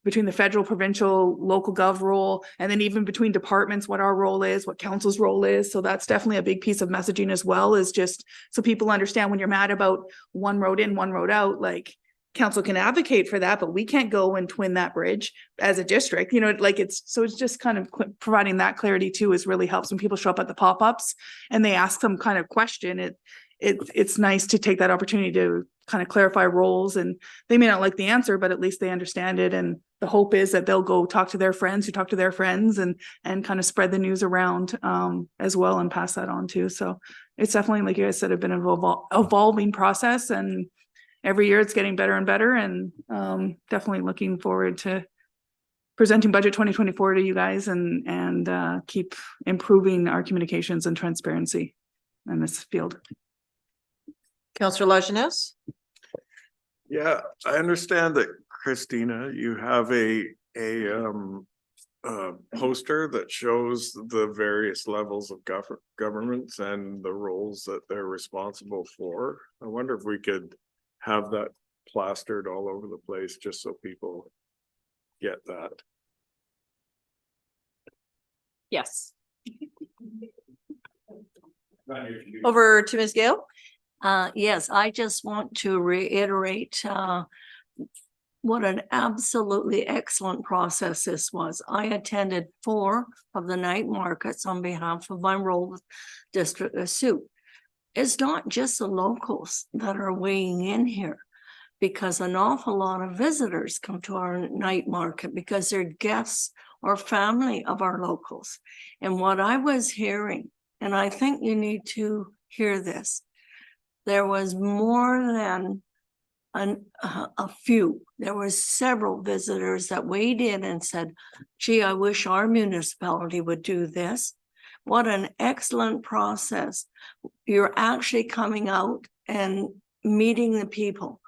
between the federal, provincial, local gov role, and then even between departments, what our role is, what council's role is. So that's definitely a big piece of messaging as well, is just so people understand when you're mad about one road in, one road out, like council can advocate for that, but we can't go and twin that bridge as a district, it's just kind of providing that clarity too is really helps when people show up at the pop-ups and they ask some kind of question. It's nice to take that opportunity to kind of clarify roles, and they may not like the answer, but at least they understand it. And the hope is that they'll go talk to their friends who talk to their friends and kind of spread the news around as well and pass that on too. So it's definitely, like you guys said, been an evolving process, and every year it's getting better and better, and definitely looking forward to presenting budget 2024 to you guys and keep improving our communications and transparency in this field. Councillor Lajeunesse? Yeah, I understand that, Christina, you have a poster that shows the various levels of governments and the roles that they're responsible for. I wonder if we could have that plastered all over the place just so people get that. Yes. Over to Ms. Gale. Yes, I just want to reiterate, what an absolutely excellent process this was. I attended 4 of the night markets on behalf of my role with District of Sioux. It's not just the locals that are weighing in here, because an awful lot of visitors come to our night market because they're guests or family of our locals. And what I was hearing, and I think you need to hear this, there was more than a few. There was several visitors that weighed in and said, gee, I wish our municipality would do this. What an excellent process. You're actually coming out and meeting the people.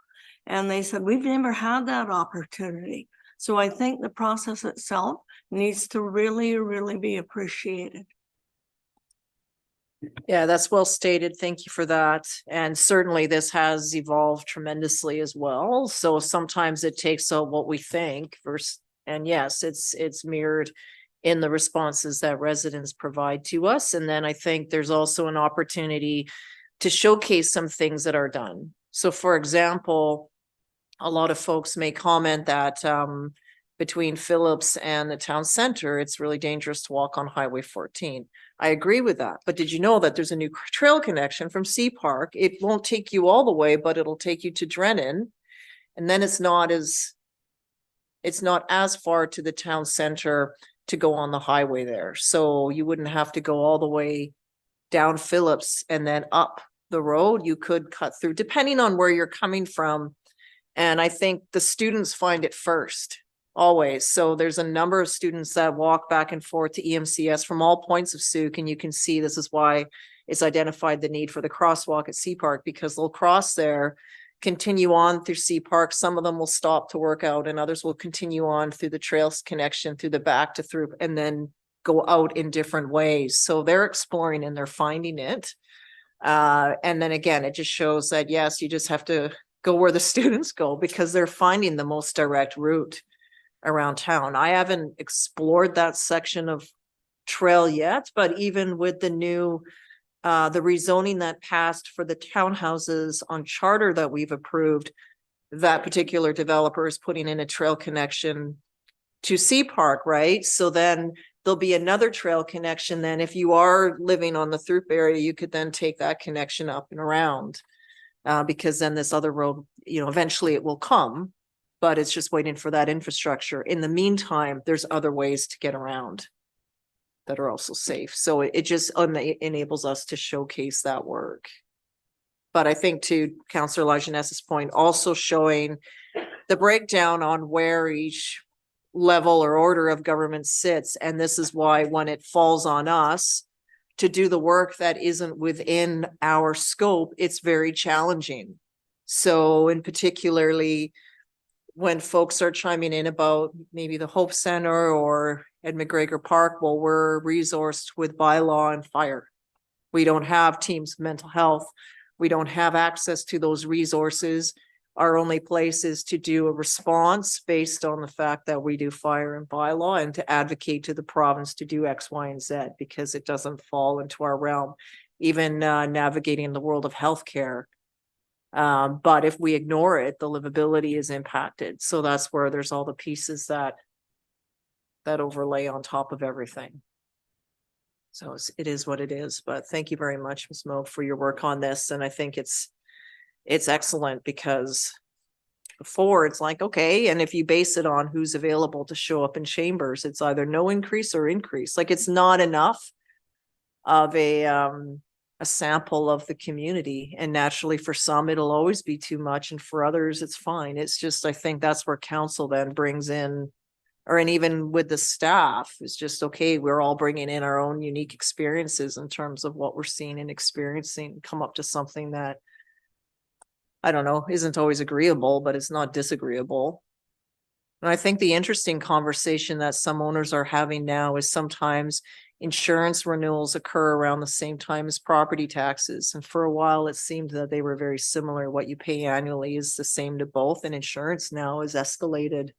And they said, we've never had that opportunity. So I think the process itself needs to really, really be appreciated. Yeah, that's well stated. Thank you for that. And certainly this has evolved tremendously as well. So sometimes it takes what we think versus, and yes, it's mirrored in the responses that residents provide to us. And then I think there's also an opportunity to showcase some things that are done. So for example, a lot of folks may comment that between Phillips and the town center, it's really dangerous to walk on Highway 14. I agree with that. But did you know that there's a new trail connection from Sea Park? It won't take you all the way, but it'll take you to Drennan. And then it's not as far to the town center to go on the highway there. So you wouldn't have to go all the way down Phillips and then up the road. You could cut through depending on where you're coming from. And I think the students find it first, always. So there's a number of students that walk back and forth to EMCS from all points of Souk, and you can see this is why it's identified the need for the crosswalk at Sea Park, because they'll cross there, continue on through Sea Park. Some of them will stop to work out, and others will continue on through the trails connection through the back to through, and then go out in different ways. So they're exploring and they're finding it. And then again, it just shows that, yes, you just have to go where the students go because they're finding the most direct route around town. I haven't explored that section of trail yet, but even with the new, the rezoning that passed for the townhouses on Charter that we've approved, that particular developer is putting in a trail connection to Sea Park, right? So then there'll be another trail connection. Then if you are living on the Throop area, you could then take that connection up and around. Because then this other road, eventually it will come, but it's just waiting for that infrastructure. In the meantime, there's other ways to get around that are also safe. So it just enables us to showcase that work. But I think to Councillor Lajeunesse point, also showing the breakdown on where each level or order of government sits. And this is why when it falls on us to do the work that isn't within our scope, it's very challenging. So in particularly when folks are chiming in about maybe the Hope Center or at McGregor Park, well, we're resourced with bylaw and fire. We don't have teams of mental health. We don't have access to those resources. Our only place is to do a response based on the fact that we do fire and bylaw, and to advocate to the province to do X, Y, and Z, because it doesn't fall into our realm, even navigating the world of healthcare. But if we ignore it, the livability is impacted. So that's where there's all the pieces that overlay on top of everything. So it is what it is. But thank you very much, Ms. Moe, for your work on this. And I think it's excellent, because before it's like, okay, and if you base it on who's available to show up in chambers, it's either no increase or increase. Like, it's not enough of a sample of the community. And naturally for some, it'll always be too much. And for others, it's fine. It's just, I think that's where council then brings in, and even with the staff, it's just, okay, we're all bringing in our own unique experiences in terms of what we're seeing and experiencing, come up to something that, I don't know, isn't always agreeable, but it's not disagreeable. And I think the interesting conversation that some owners are having now is sometimes insurance renewals occur around the same time as property taxes. And for a while, it seemed that they were very similar. What you pay annually is the same to both, and insurance now is escalated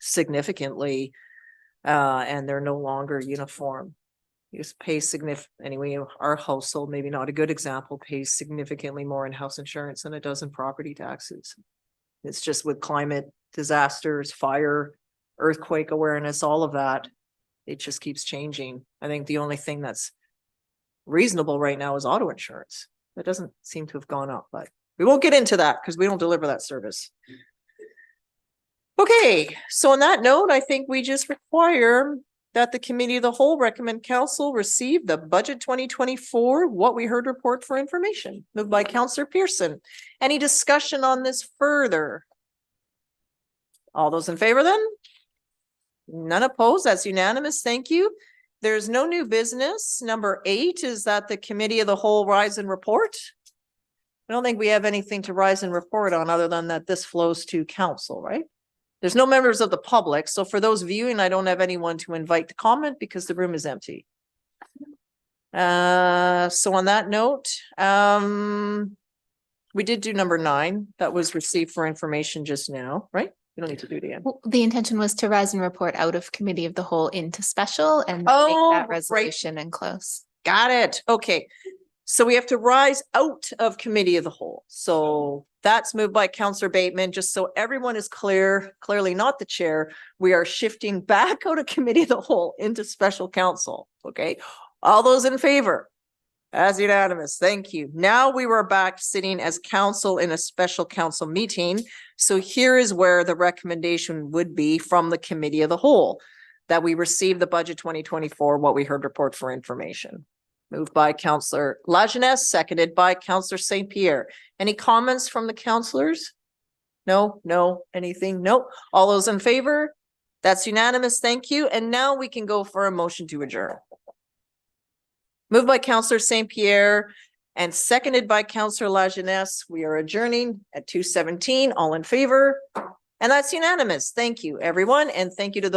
significantly, and they're no longer uniform. You just pay anyway, our household, maybe not a good example, pays significantly more in house insurance than it does in property taxes. It's just with climate disasters, fire, earthquake awareness, all of that, it just keeps changing. I think the only thing that's reasonable right now is auto insurance. That doesn't seem to have gone up, but we won't get into that because we don't deliver that service. Okay, so on that note, I think we just require that the committee of the whole recommend council receive the budget 2024 what we heard report for information. Moved by Councillor Pearson. Any discussion on this further? All those in favor then? None opposed. That's unanimous. Thank you. There's no new business. Number 8 is that the committee of the whole rise and report. I don't think we have anything to rise and report on other than that this flows to council, right? There's no members of the public. So for those viewing, I don't have anyone to invite to comment because the room is empty. So on that note, we did do number 9 that was received for information just now, right? We don't need to do it again. Well, the intention was to rise and report out of committee of the whole into special and make Oh, that right. resolution and close. Got it. Okay. So we have to rise out of committee of the whole. So that's moved by Councillor Bateman, just so everyone is clear, clearly not the chair. We are shifting back out of committee of the whole into special council. Okay. All those in favor? As unanimous. Thank you. Now we were back sitting as council in a special council meeting. So here is where the recommendation would be from the committee of the whole, that we receive the budget 2024, what we heard report for information. Moved by Councillor Lajeunesse, seconded by Councillor St. Pierre. Any comments from the councillors? No, anything? Nope. All those in favor? That's unanimous. Thank you. And now we can go for a motion to adjourn. Moved by Councillor St. Pierre and seconded by Councillor Lajeunesse. We are adjourning at 2:17. All in favor? And that's unanimous. Thank you, everyone. And thank you to those